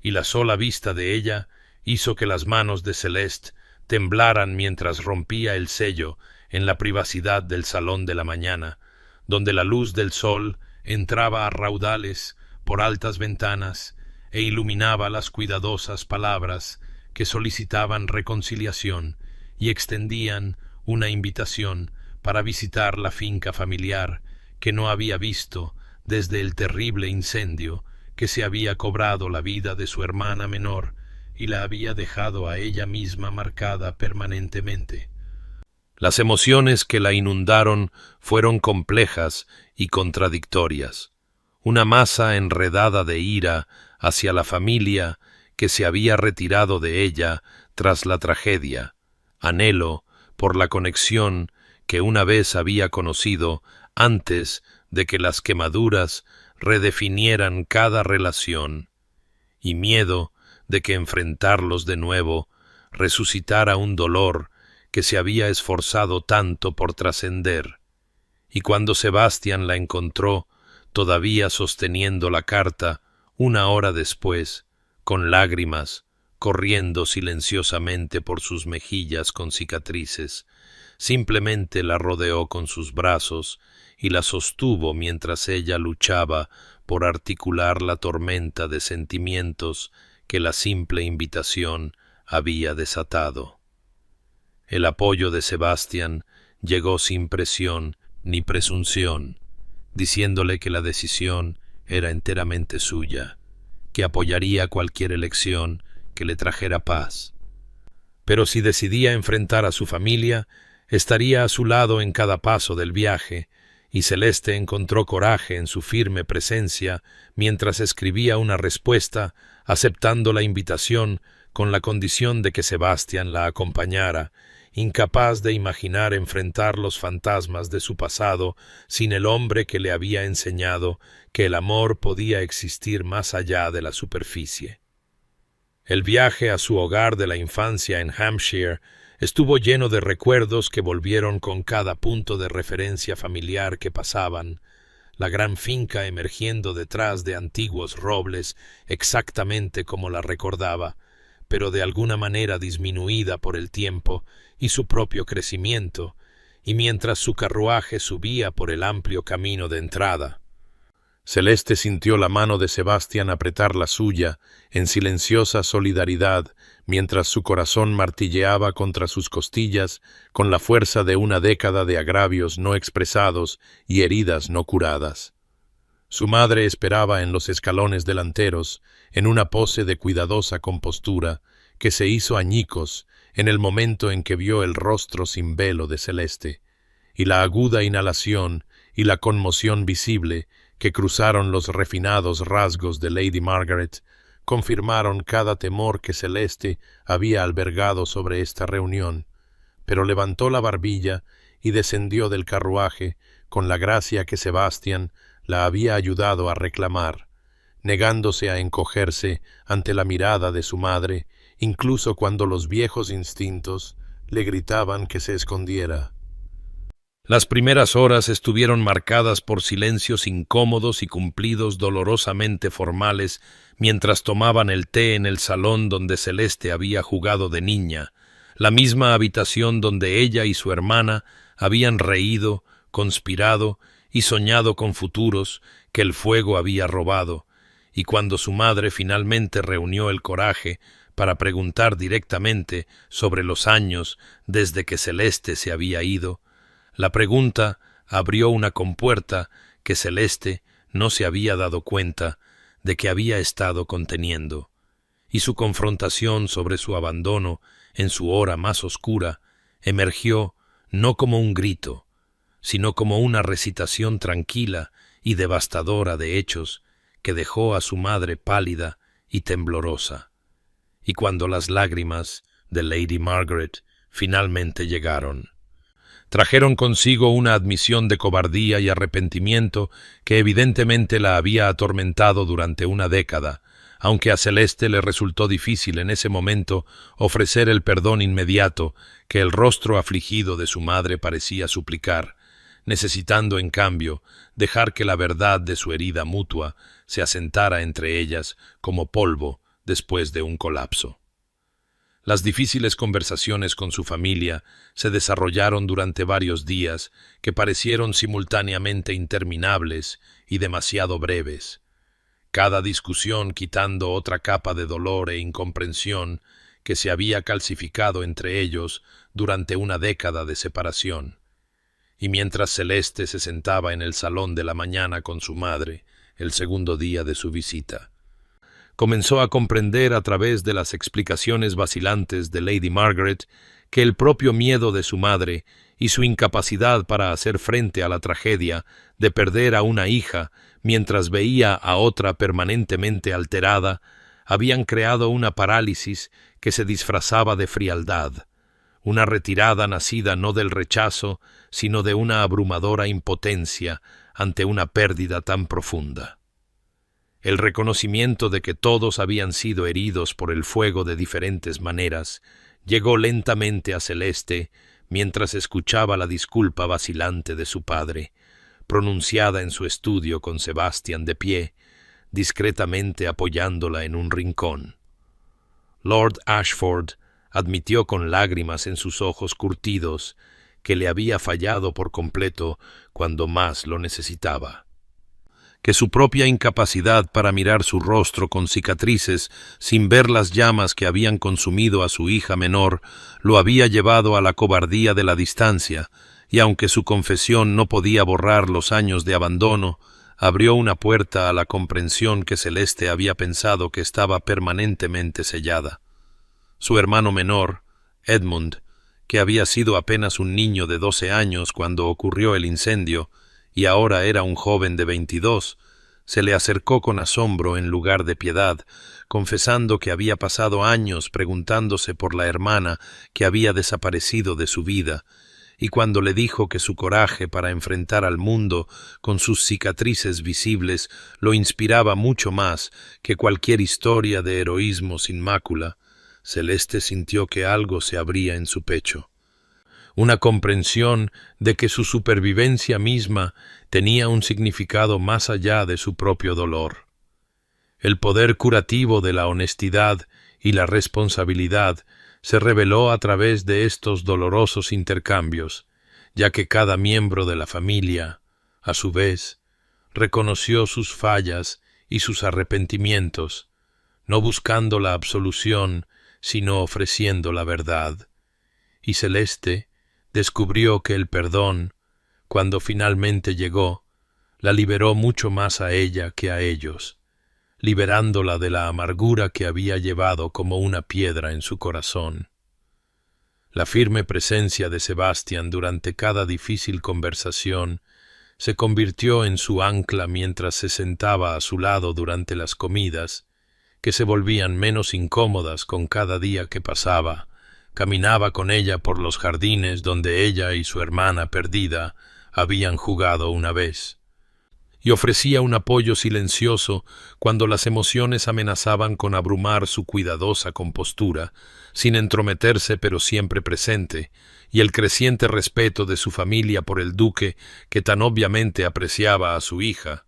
y la sola vista de ella hizo que las manos de Celeste temblaran mientras rompía el sello en la privacidad del salón de la mañana, donde la luz del sol entraba a raudales por altas ventanas e iluminaba las cuidadosas palabras que solicitaban reconciliación y extendían una invitación para visitar la finca familiar que no había visto desde el terrible incendio que se había cobrado la vida de su hermana menor y la había dejado a ella misma marcada permanentemente. Las emociones que la inundaron fueron complejas y contradictorias, una masa enredada de ira hacia la familia que se había retirado de ella tras la tragedia, anhelo por la conexión que una vez había conocido antes de que las quemaduras redefinieran cada relación, y miedo de que enfrentarlos de nuevo resucitara un dolor que se había esforzado tanto por trascender. Y cuando Sebastián la encontró, todavía sosteniendo la carta, una hora después, con lágrimas, corriendo silenciosamente por sus mejillas con cicatrices, simplemente la rodeó con sus brazos y la sostuvo mientras ella luchaba por articular la tormenta de sentimientos que la simple invitación había desatado. El apoyo de Sebastián llegó sin presión ni presunción, diciéndole que la decisión era enteramente suya, que apoyaría cualquier elección que le trajera paz. Pero si decidía enfrentar a su familia, estaría a su lado en cada paso del viaje, y Celeste encontró coraje en su firme presencia mientras escribía una respuesta aceptando la invitación con la condición de que Sebastián la acompañara, incapaz de imaginar enfrentar los fantasmas de su pasado sin el hombre que le había enseñado que el amor podía existir más allá de la superficie. El viaje a su hogar de la infancia en Hampshire estuvo lleno de recuerdos que volvieron con cada punto de referencia familiar que pasaban, la gran finca emergiendo detrás de antiguos robles exactamente como la recordaba, pero de alguna manera disminuida por el tiempo y su propio crecimiento, y mientras su carruaje subía por el amplio camino de entrada. Celeste sintió la mano de Sebastián apretar la suya en silenciosa solidaridad, mientras su corazón martilleaba contra sus costillas con la fuerza de una década de agravios no expresados y heridas no curadas. Su madre esperaba en los escalones delanteros, en una pose de cuidadosa compostura, que se hizo añicos en el momento en que vio el rostro sin velo de Celeste, y la aguda inhalación y la conmoción visible que cruzaron los refinados rasgos de Lady Margaret confirmaron cada temor que Celeste había albergado sobre esta reunión, pero levantó la barbilla y descendió del carruaje con la gracia que Sebastián la había ayudado a reclamar, negándose a encogerse ante la mirada de su madre, incluso cuando los viejos instintos le gritaban que se escondiera. Las primeras horas estuvieron marcadas por silencios incómodos y cumplidos dolorosamente formales mientras tomaban el té en el salón donde Celeste había jugado de niña, la misma habitación donde ella y su hermana habían reído, conspirado y soñado con futuros que el fuego había robado, y cuando su madre finalmente reunió el coraje para preguntar directamente sobre los años desde que Celeste se había ido, la pregunta abrió una compuerta que Celeste no se había dado cuenta de que había estado conteniendo, y su confrontación sobre su abandono en su hora más oscura emergió no como un grito, sino como una recitación tranquila y devastadora de hechos que dejó a su madre pálida y temblorosa. Y cuando las lágrimas de Lady Margaret finalmente llegaron, trajeron consigo una admisión de cobardía y arrepentimiento que evidentemente la había atormentado durante una década, aunque a Celeste le resultó difícil en ese momento ofrecer el perdón inmediato que el rostro afligido de su madre parecía suplicar, necesitando en cambio dejar que la verdad de su herida mutua se asentara entre ellas como polvo después de un colapso. Las difíciles conversaciones con su familia se desarrollaron durante varios días que parecieron simultáneamente interminables y demasiado breves, cada discusión quitando otra capa de dolor e incomprensión que se había calcificado entre ellos durante una década de separación. Y mientras Celeste se sentaba en el salón de la mañana con su madre, el segundo día de su visita, comenzó a comprender a través de las explicaciones vacilantes de Lady Margaret que el propio miedo de su madre y su incapacidad para hacer frente a la tragedia de perder a una hija mientras veía a otra permanentemente alterada habían creado una parálisis que se disfrazaba de frialdad, una retirada nacida no del rechazo, sino de una abrumadora impotencia ante una pérdida tan profunda. El reconocimiento de que todos habían sido heridos por el fuego de diferentes maneras llegó lentamente a Celeste mientras escuchaba la disculpa vacilante de su padre, pronunciada en su estudio con Sebastián de pie, discretamente apoyándola en un rincón. Lord Ashford admitió con lágrimas en sus ojos curtidos que le había fallado por completo cuando más lo necesitaba, que su propia incapacidad para mirar su rostro con cicatrices sin ver las llamas que habían consumido a su hija menor lo había llevado a la cobardía de la distancia, y aunque su confesión no podía borrar los años de abandono, abrió una puerta a la comprensión que Celeste había pensado que estaba permanentemente sellada. Su hermano menor, Edmund, que había sido apenas un niño de 12 años cuando ocurrió el incendio, y ahora era un joven de 22, se le acercó con asombro en lugar de piedad, confesando que había pasado años preguntándose por la hermana que había desaparecido de su vida, y cuando le dijo que su coraje para enfrentar al mundo con sus cicatrices visibles lo inspiraba mucho más que cualquier historia de heroísmo sin mácula, Celeste sintió que algo se abría en su pecho. Una comprensión de que su supervivencia misma tenía un significado más allá de su propio dolor. El poder curativo de la honestidad y la responsabilidad se reveló a través de estos dolorosos intercambios, ya que cada miembro de la familia, a su vez, reconoció sus fallas y sus arrepentimientos, no buscando la absolución, sino ofreciendo la verdad. Y Celeste descubrió que el perdón, cuando finalmente llegó, la liberó mucho más a ella que a ellos, liberándola de la amargura que había llevado como una piedra en su corazón. La firme presencia de Sebastián durante cada difícil conversación se convirtió en su ancla mientras se sentaba a su lado durante las comidas, que se volvían menos incómodas con cada día que pasaba. Caminaba con ella por los jardines donde ella y su hermana perdida habían jugado una vez, y ofrecía un apoyo silencioso cuando las emociones amenazaban con abrumar su cuidadosa compostura, sin entrometerse pero siempre presente, y el creciente respeto de su familia por el duque, que tan obviamente apreciaba a su hija.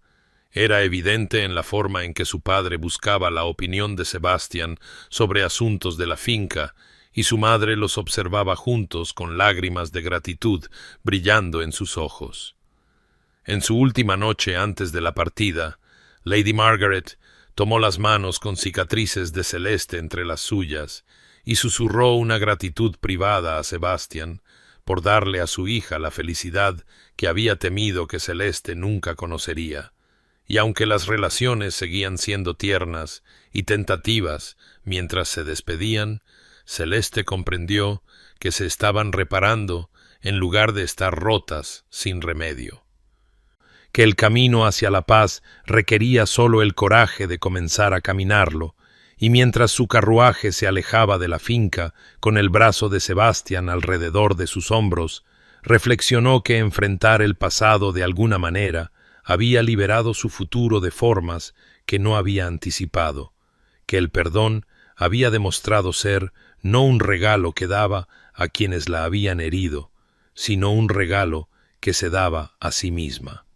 Era evidente en la forma en que su padre buscaba la opinión de Sebastián sobre asuntos de la finca, y su madre los observaba juntos con lágrimas de gratitud brillando en sus ojos. En su última noche antes de la partida, Lady Margaret tomó las manos con cicatrices de celeste entre las suyas y susurró una gratitud privada a Sebastián por darle a su hija la felicidad que había temido que Celeste nunca conocería. Y aunque las relaciones seguían siendo tiernas y tentativas mientras se despedían, Celeste comprendió que se estaban reparando en lugar de estar rotas sin remedio, que el camino hacia la paz requería solo el coraje de comenzar a caminarlo, y mientras su carruaje se alejaba de la finca con el brazo de Sebastián alrededor de sus hombros, reflexionó que enfrentar el pasado de alguna manera había liberado su futuro de formas que no había anticipado, que el perdón había demostrado ser no un regalo que daba a quienes la habían herido, sino un regalo que se daba a sí misma.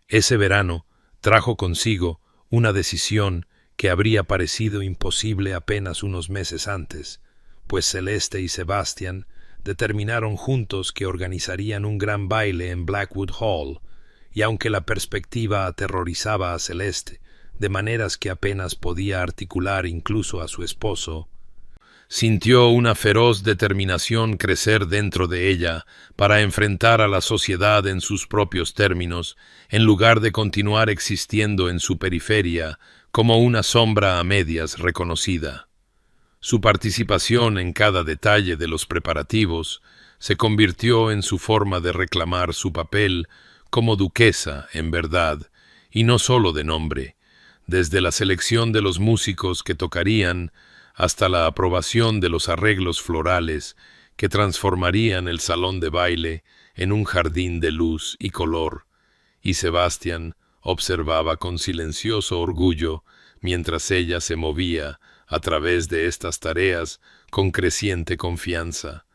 Ese verano trajo consigo una decisión que habría parecido imposible apenas unos meses antes, pues Celeste y Sebastián determinaron juntos que organizarían un gran baile en Blackwood Hall, y aunque la perspectiva aterrorizaba a Celeste, de maneras que apenas podía articular incluso a su esposo, sintió una feroz determinación crecer dentro de ella para enfrentar a la sociedad en sus propios términos, en lugar de continuar existiendo en su periferia como una sombra a medias reconocida. Su participación en cada detalle de los preparativos se convirtió en su forma de reclamar su papel como duquesa en verdad, y no solo de nombre, desde la selección de los músicos que tocarían hasta la aprobación de los arreglos florales que transformarían el salón de baile en un jardín de luz y color, y Sebastián observaba con silencioso orgullo mientras ella se movía a través de estas tareas con creciente confianza,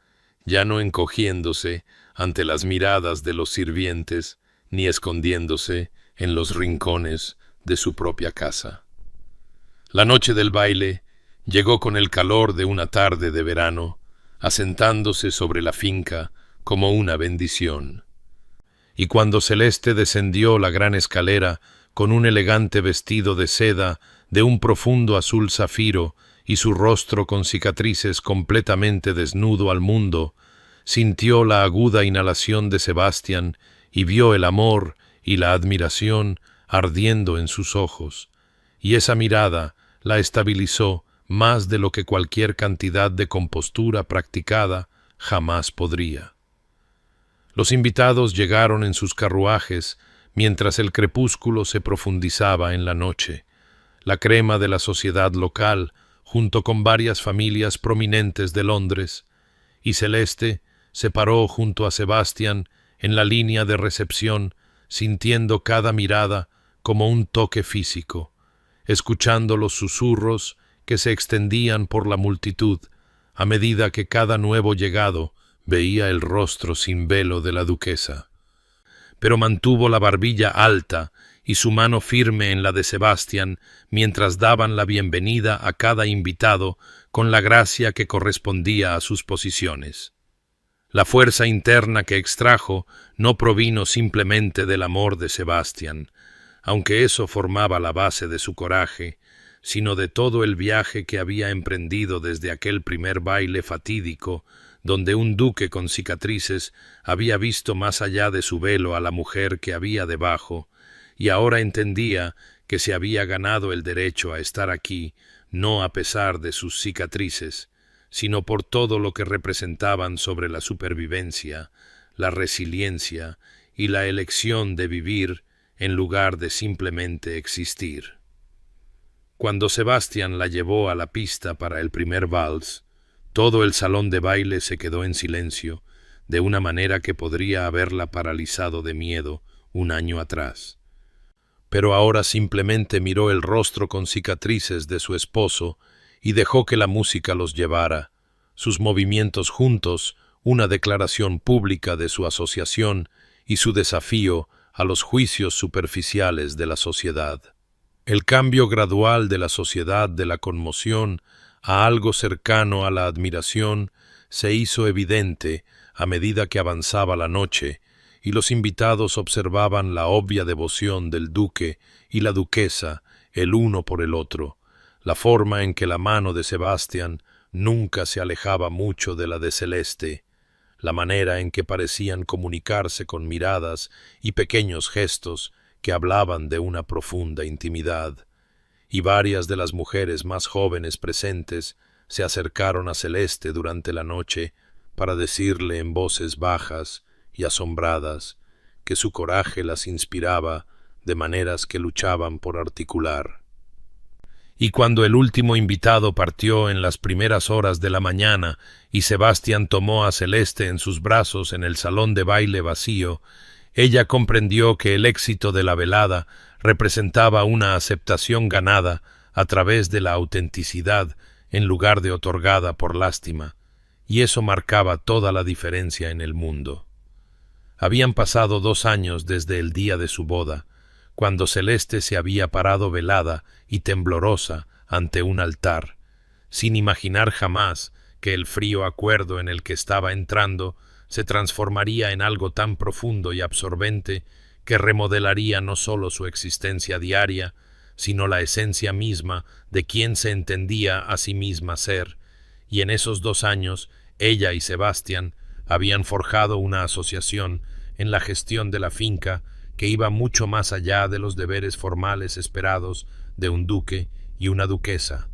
ya no encogiéndose ante las miradas de los sirvientes ni escondiéndose en los rincones de su propia casa. La noche del baile llegó con el calor de una tarde de verano, asentándose sobre la finca como una bendición. Y cuando Celeste descendió la gran escalera con un elegante vestido de seda de un profundo azul zafiro y su rostro con cicatrices completamente desnudo al mundo, sintió la aguda inhalación de Sebastián y vio el amor y la admiración ardiendo en sus ojos, y esa mirada la estabilizó más de lo que cualquier cantidad de compostura practicada jamás podría. Los invitados llegaron en sus carruajes mientras el crepúsculo se profundizaba en la noche, la crema de la sociedad local, junto con varias familias prominentes de Londres, y Celeste se paró junto a Sebastián en la línea de recepción, sintiendo cada mirada como un toque físico, escuchando los susurros que se extendían por la multitud a medida que cada nuevo llegado veía el rostro sin velo de la duquesa. Pero mantuvo la barbilla alta y su mano firme en la de Sebastián mientras daban la bienvenida a cada invitado con la gracia que correspondía a sus posiciones. La fuerza interna que extrajo no provino simplemente del amor de Sebastián, aunque eso formaba la base de su coraje, sino de todo el viaje que había emprendido desde aquel primer baile fatídico, donde un duque con cicatrices había visto más allá de su velo a la mujer que había debajo, y ahora entendía que se había ganado el derecho a estar aquí, no a pesar de sus cicatrices, sino por todo lo que representaban sobre la supervivencia, la resiliencia y la elección de vivir en lugar de simplemente existir. Cuando Sebastián la llevó a la pista para el primer vals, todo el salón de baile se quedó en silencio, de una manera que podría haberla paralizado de miedo un año atrás. Pero ahora simplemente miró el rostro con cicatrices de su esposo y dejó que la música los llevara, sus movimientos juntos, una declaración pública de su asociación y su desafío a los juicios superficiales de la sociedad. El cambio gradual de la sociedad de la conmoción a algo cercano a la admiración se hizo evidente a medida que avanzaba la noche y los invitados observaban la obvia devoción del duque y la duquesa el uno por el otro, la forma en que la mano de Sebastián nunca se alejaba mucho de la de Celeste, la manera en que parecían comunicarse con miradas y pequeños gestos que hablaban de una profunda intimidad, y varias de las mujeres más jóvenes presentes se acercaron a Celeste durante la noche para decirle en voces bajas y asombradas que su coraje las inspiraba de maneras que luchaban por articular. Y cuando el último invitado partió en las primeras horas de la mañana y Sebastián tomó a Celeste en sus brazos en el salón de baile vacío, ella comprendió que el éxito de la velada representaba una aceptación ganada a través de la autenticidad en lugar de otorgada por lástima, y eso marcaba toda la diferencia en el mundo. Habían pasado 2 años desde el día de su boda, cuando Celeste se había parado velada y temblorosa ante un altar, sin imaginar jamás que el frío acuerdo en el que estaba entrando se transformaría en algo tan profundo y absorbente que remodelaría no solo su existencia diaria, sino la esencia misma de quien se entendía a sí misma ser, y en esos 2 años ella y Sebastián habían forjado una asociación en la gestión de la finca que iba mucho más allá de los deberes formales esperados de un duque y una duquesa.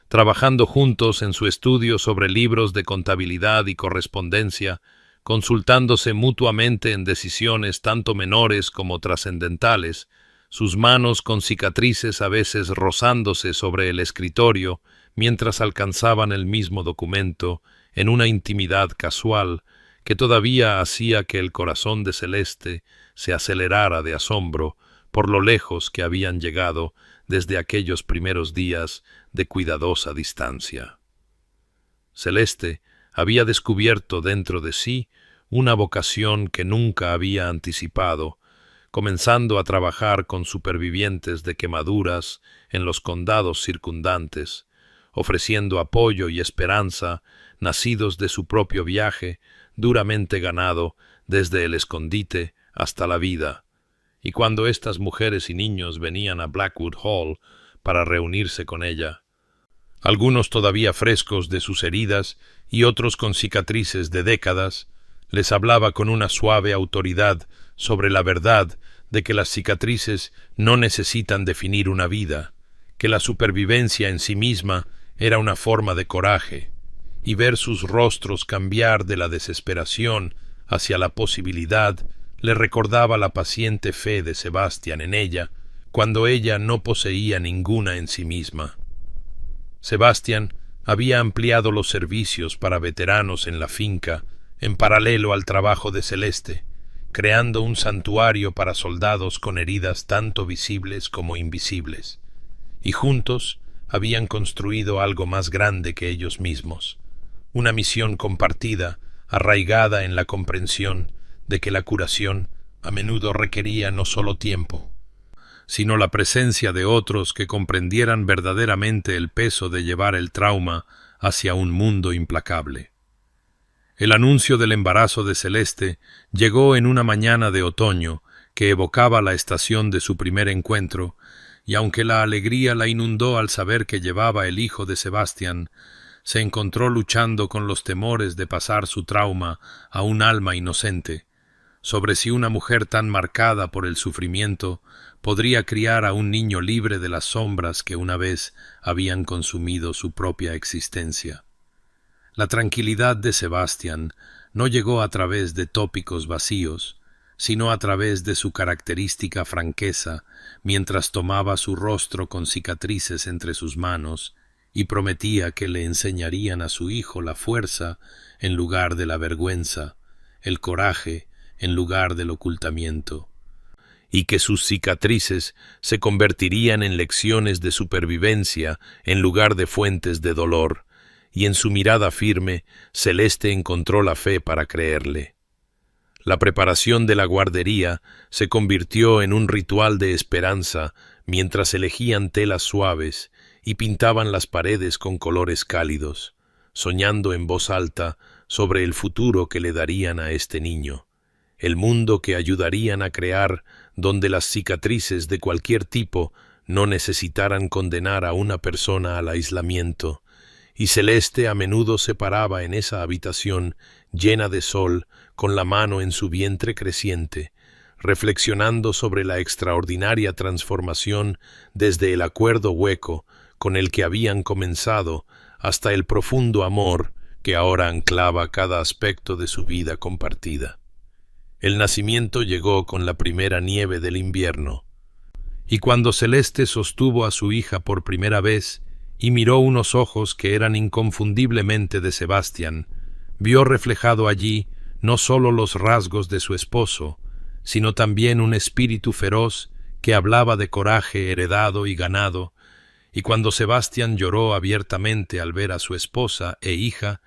Trabajando juntos en su estudio sobre libros de contabilidad y correspondencia, consultándose mutuamente en decisiones tanto menores como trascendentales, sus manos con cicatrices a veces rozándose sobre el escritorio mientras alcanzaban el mismo documento en una intimidad casual que todavía hacía que el corazón de Celeste se acelerara de asombro por lo lejos que habían llegado desde aquellos primeros días de cuidadosa distancia. Celeste había descubierto dentro de sí una vocación que nunca había anticipado, comenzando a trabajar con supervivientes de quemaduras en los condados circundantes, ofreciendo apoyo y esperanza nacidos de su propio viaje, duramente ganado desde el escondite hasta la vida. Y cuando estas mujeres y niños venían a Blackwood Hall para reunirse con ella, algunos todavía frescos de sus heridas y otros con cicatrices de décadas, les hablaba con una suave autoridad sobre la verdad de que las cicatrices no necesitan definir una vida, que la supervivencia en sí misma era una forma de coraje, y ver sus rostros cambiar de la desesperación hacia la posibilidad le recordaba la paciente fe de Sebastián en ella, cuando ella no poseía ninguna en sí misma. Sebastián había ampliado los servicios para veteranos en la finca, en paralelo al trabajo de Celeste, creando un santuario para soldados con heridas tanto visibles como invisibles, y juntos habían construido algo más grande que ellos mismos, una misión compartida, arraigada en la comprensión de que la curación a menudo requería no solo tiempo, sino la presencia de otros que comprendieran verdaderamente el peso de llevar el trauma hacia un mundo implacable. El anuncio del embarazo de Celeste llegó en una mañana de otoño que evocaba la estación de su primer encuentro, y aunque la alegría la inundó al saber que llevaba el hijo de Sebastián, se encontró luchando con los temores de pasar su trauma a un alma inocente, sobre si una mujer tan marcada por el sufrimiento podría criar a un niño libre de las sombras que una vez habían consumido su propia existencia. La tranquilidad de Sebastián no llegó a través de tópicos vacíos, sino a través de su característica franqueza, mientras tomaba su rostro con cicatrices entre sus manos y prometía que le enseñarían a su hijo la fuerza en lugar de la vergüenza, el coraje en lugar del ocultamiento, y que sus cicatrices se convertirían en lecciones de supervivencia en lugar de fuentes de dolor, y en su mirada firme, Celeste encontró la fe para creerle. La preparación de la guardería se convirtió en un ritual de esperanza mientras elegían telas suaves y pintaban las paredes con colores cálidos, soñando en voz alta sobre el futuro que le darían a este niño, el mundo que ayudarían a crear donde las cicatrices de cualquier tipo no necesitaran condenar a una persona al aislamiento, y Celeste a menudo se paraba en esa habitación llena de sol, con la mano en su vientre creciente, reflexionando sobre la extraordinaria transformación desde el acuerdo hueco con el que habían comenzado hasta el profundo amor que ahora anclaba cada aspecto de su vida compartida. El nacimiento llegó con la primera nieve del invierno, y cuando Celeste sostuvo a su hija por primera vez y miró unos ojos que eran inconfundiblemente de Sebastián, vio reflejado allí no sólo los rasgos de su esposo, sino también un espíritu feroz que hablaba de coraje heredado y ganado, y cuando Sebastián lloró abiertamente al ver a su esposa e hija,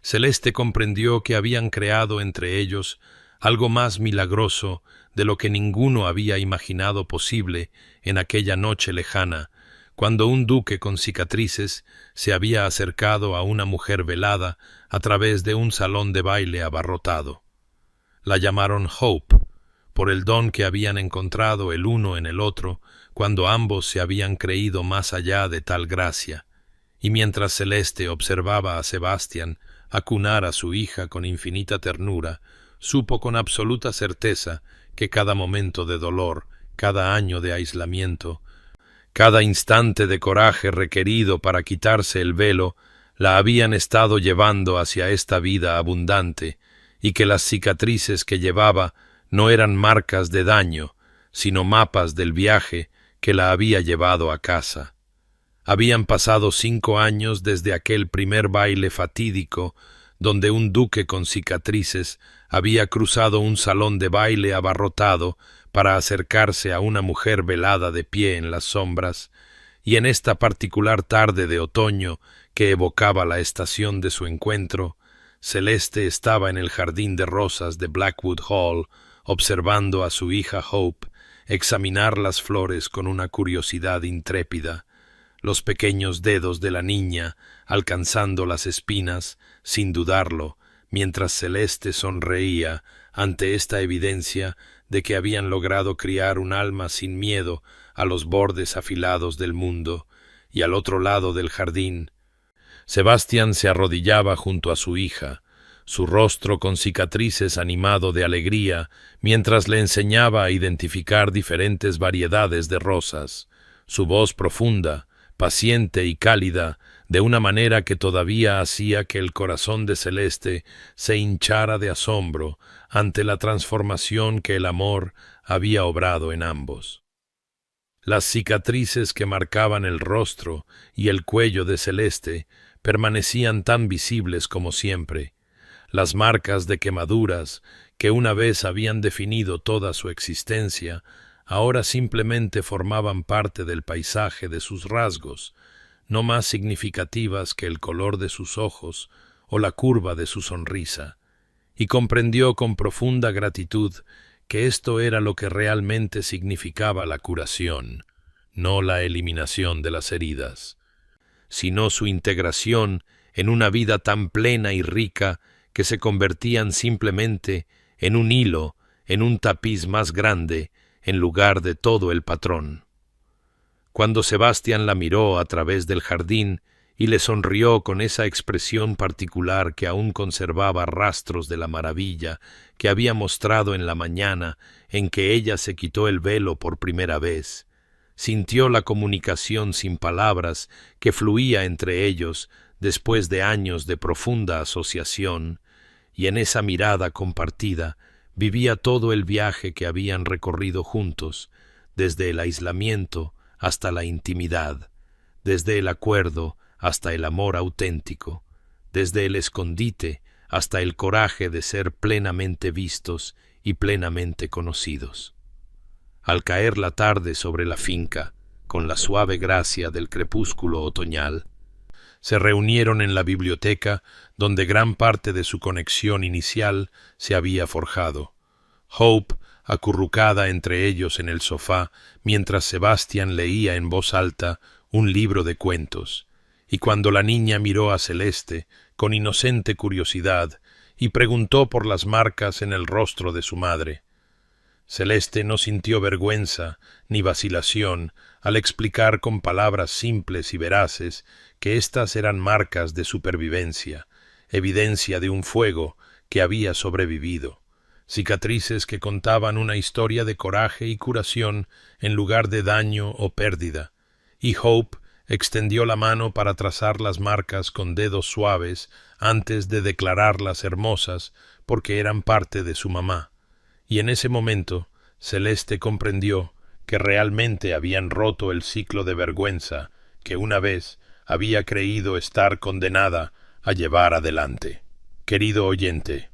Celeste comprendió que habían creado entre ellos algo más milagroso de lo que ninguno había imaginado posible en aquella noche lejana, cuando un duque con cicatrices se había acercado a una mujer velada a través de un salón de baile abarrotado. La llamaron Hope, por el don que habían encontrado el uno en el otro cuando ambos se habían creído más allá de tal gracia, y mientras Celeste observaba a Sebastián acunar a su hija con infinita ternura, supo con absoluta certeza que cada momento de dolor, cada año de aislamiento, cada instante de coraje requerido para quitarse el velo, la habían estado llevando hacia esta vida abundante, y que las cicatrices que llevaba no eran marcas de daño, sino mapas del viaje que la había llevado a casa. Habían pasado 5 años desde aquel primer baile fatídico, donde un duque con cicatrices había cruzado un salón de baile abarrotado para acercarse a una mujer velada de pie en las sombras, y en esta particular tarde de otoño que evocaba la estación de su encuentro, Celeste estaba en el jardín de rosas de Blackwood Hall, observando a su hija Hope examinar las flores con una curiosidad intrépida, los pequeños dedos de la niña alcanzando las espinas, sin dudarlo, mientras Celeste sonreía ante esta evidencia de que habían logrado criar un alma sin miedo a los bordes afilados del mundo, y al otro lado del jardín, Sebastián se arrodillaba junto a su hija, su rostro con cicatrices animado de alegría, mientras le enseñaba a identificar diferentes variedades de rosas, su voz profunda, paciente y cálida, de una manera que todavía hacía que el corazón de Celeste se hinchara de asombro ante la transformación que el amor había obrado en ambos. Las cicatrices que marcaban el rostro y el cuello de Celeste permanecían tan visibles como siempre. Las marcas de quemaduras que una vez habían definido toda su existencia, ahora simplemente formaban parte del paisaje de sus rasgos, no más significativas que el color de sus ojos o la curva de su sonrisa, y comprendió con profunda gratitud que esto era lo que realmente significaba la curación, no la eliminación de las heridas, sino su integración en una vida tan plena y rica que se convertían simplemente en un hilo, en un tapiz más grande, en lugar de todo el patrón. Cuando Sebastián la miró a través del jardín y le sonrió con esa expresión particular que aún conservaba rastros de la maravilla que había mostrado en la mañana en que ella se quitó el velo por primera vez, sintió la comunicación sin palabras que fluía entre ellos después de años de profunda asociación, y en esa mirada compartida vivía todo el viaje que habían recorrido juntos, desde el aislamiento hasta la intimidad, desde el acuerdo hasta el amor auténtico, desde el escondite hasta el coraje de ser plenamente vistos y plenamente conocidos. Al caer la tarde sobre la finca, con la suave gracia del crepúsculo otoñal, se reunieron en la biblioteca donde gran parte de su conexión inicial se había forjado. Hope, acurrucada entre ellos en el sofá, mientras Sebastian leía en voz alta un libro de cuentos, y cuando la niña miró a Celeste con inocente curiosidad y preguntó por las marcas en el rostro de su madre. Celeste no sintió vergüenza ni vacilación al explicar con palabras simples y veraces que éstas eran marcas de supervivencia, evidencia de un fuego que había sobrevivido, cicatrices que contaban una historia de coraje y curación en lugar de daño o pérdida, y Hope extendió la mano para trazar las marcas con dedos suaves antes de declararlas hermosas porque eran parte de su mamá. Y en ese momento Celeste comprendió que realmente habían roto el ciclo de vergüenza que una vez había creído estar condenada a llevar adelante. Querido oyente,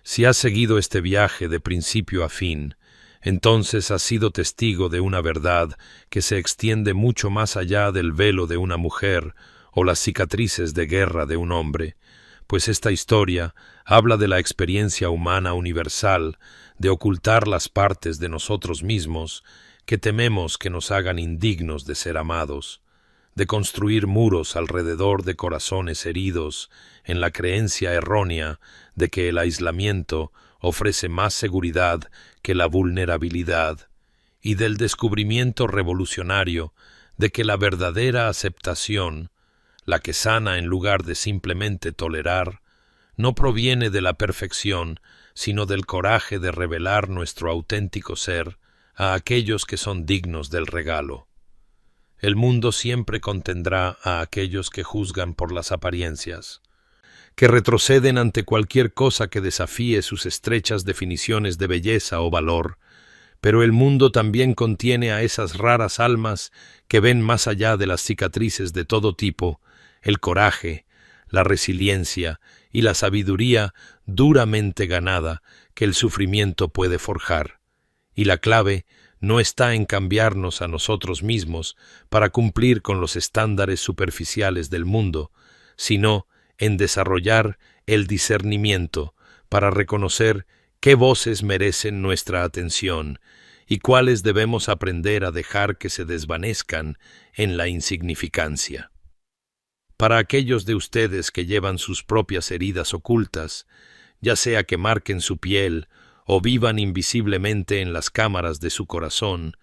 si has seguido este viaje de principio a fin, entonces has sido testigo de una verdad que se extiende mucho más allá del velo de una mujer o las cicatrices de guerra de un hombre, pues esta historia habla de la experiencia humana universal de ocultar las partes de nosotros mismos que tememos que nos hagan indignos de ser amados, de construir muros alrededor de corazones heridos en la creencia errónea de que el aislamiento ofrece más seguridad que la vulnerabilidad, y del descubrimiento revolucionario de que la verdadera aceptación, la que sana en lugar de simplemente tolerar, no proviene de la perfección, sino del coraje de revelar nuestro auténtico ser a aquellos que son dignos del regalo. El mundo siempre contendrá a aquellos que juzgan por las apariencias, que retroceden ante cualquier cosa que desafíe sus estrechas definiciones de belleza o valor, pero el mundo también contiene a esas raras almas que ven más allá de las cicatrices de todo tipo, el coraje, la resiliencia y la sabiduría duramente ganada que el sufrimiento puede forjar. Y la clave no está en cambiarnos a nosotros mismos para cumplir con los estándares superficiales del mundo, sino en desarrollar el discernimiento para reconocer qué voces merecen nuestra atención y cuáles debemos aprender a dejar que se desvanezcan en la insignificancia. Para aquellos de ustedes que llevan sus propias heridas ocultas, ya sea que marquen su piel o vivan invisiblemente en las cámaras de su corazón,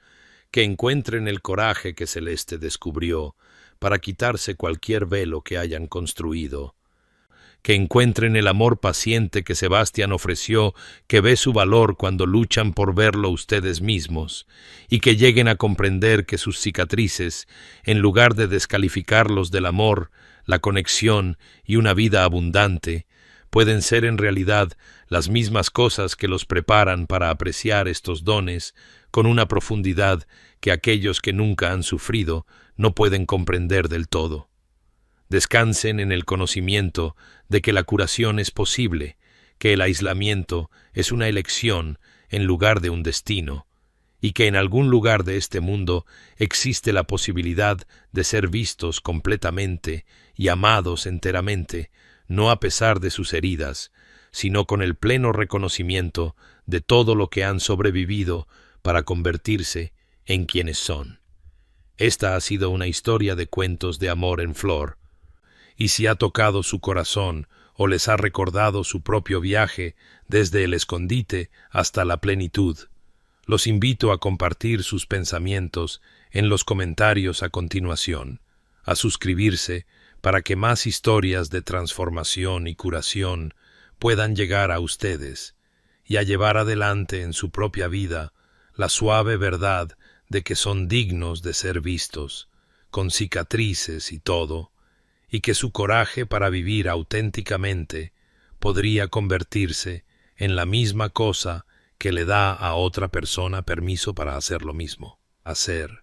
que encuentren el coraje que Celeste descubrió para quitarse cualquier velo que hayan construido, que encuentren el amor paciente que Sebastián ofreció, que ve su valor cuando luchan por verlo ustedes mismos, y que lleguen a comprender que sus cicatrices, en lugar de descalificarlos del amor, la conexión y una vida abundante, pueden ser en realidad las mismas cosas que los preparan para apreciar estos dones con una profundidad que aquellos que nunca han sufrido no pueden comprender del todo. Descansen en el conocimiento de que la curación es posible, que el aislamiento es una elección en lugar de un destino, y que en algún lugar de este mundo existe la posibilidad de ser vistos completamente y amados enteramente, no a pesar de sus heridas, sino con el pleno reconocimiento de todo lo que han sobrevivido para convertirse en quienes son. Esta ha sido una historia de cuentos de amor en flor, y si ha tocado su corazón o les ha recordado su propio viaje desde el escondite hasta la plenitud, los invito a compartir sus pensamientos en los comentarios a continuación, a suscribirse para que más historias de transformación y curación puedan llegar a ustedes y a llevar adelante en su propia vida la suave verdad de que son dignos de ser vistos, con cicatrices y todo, y que su coraje para vivir auténticamente podría convertirse en la misma cosa que le da a otra persona permiso para hacer lo mismo. Hacer.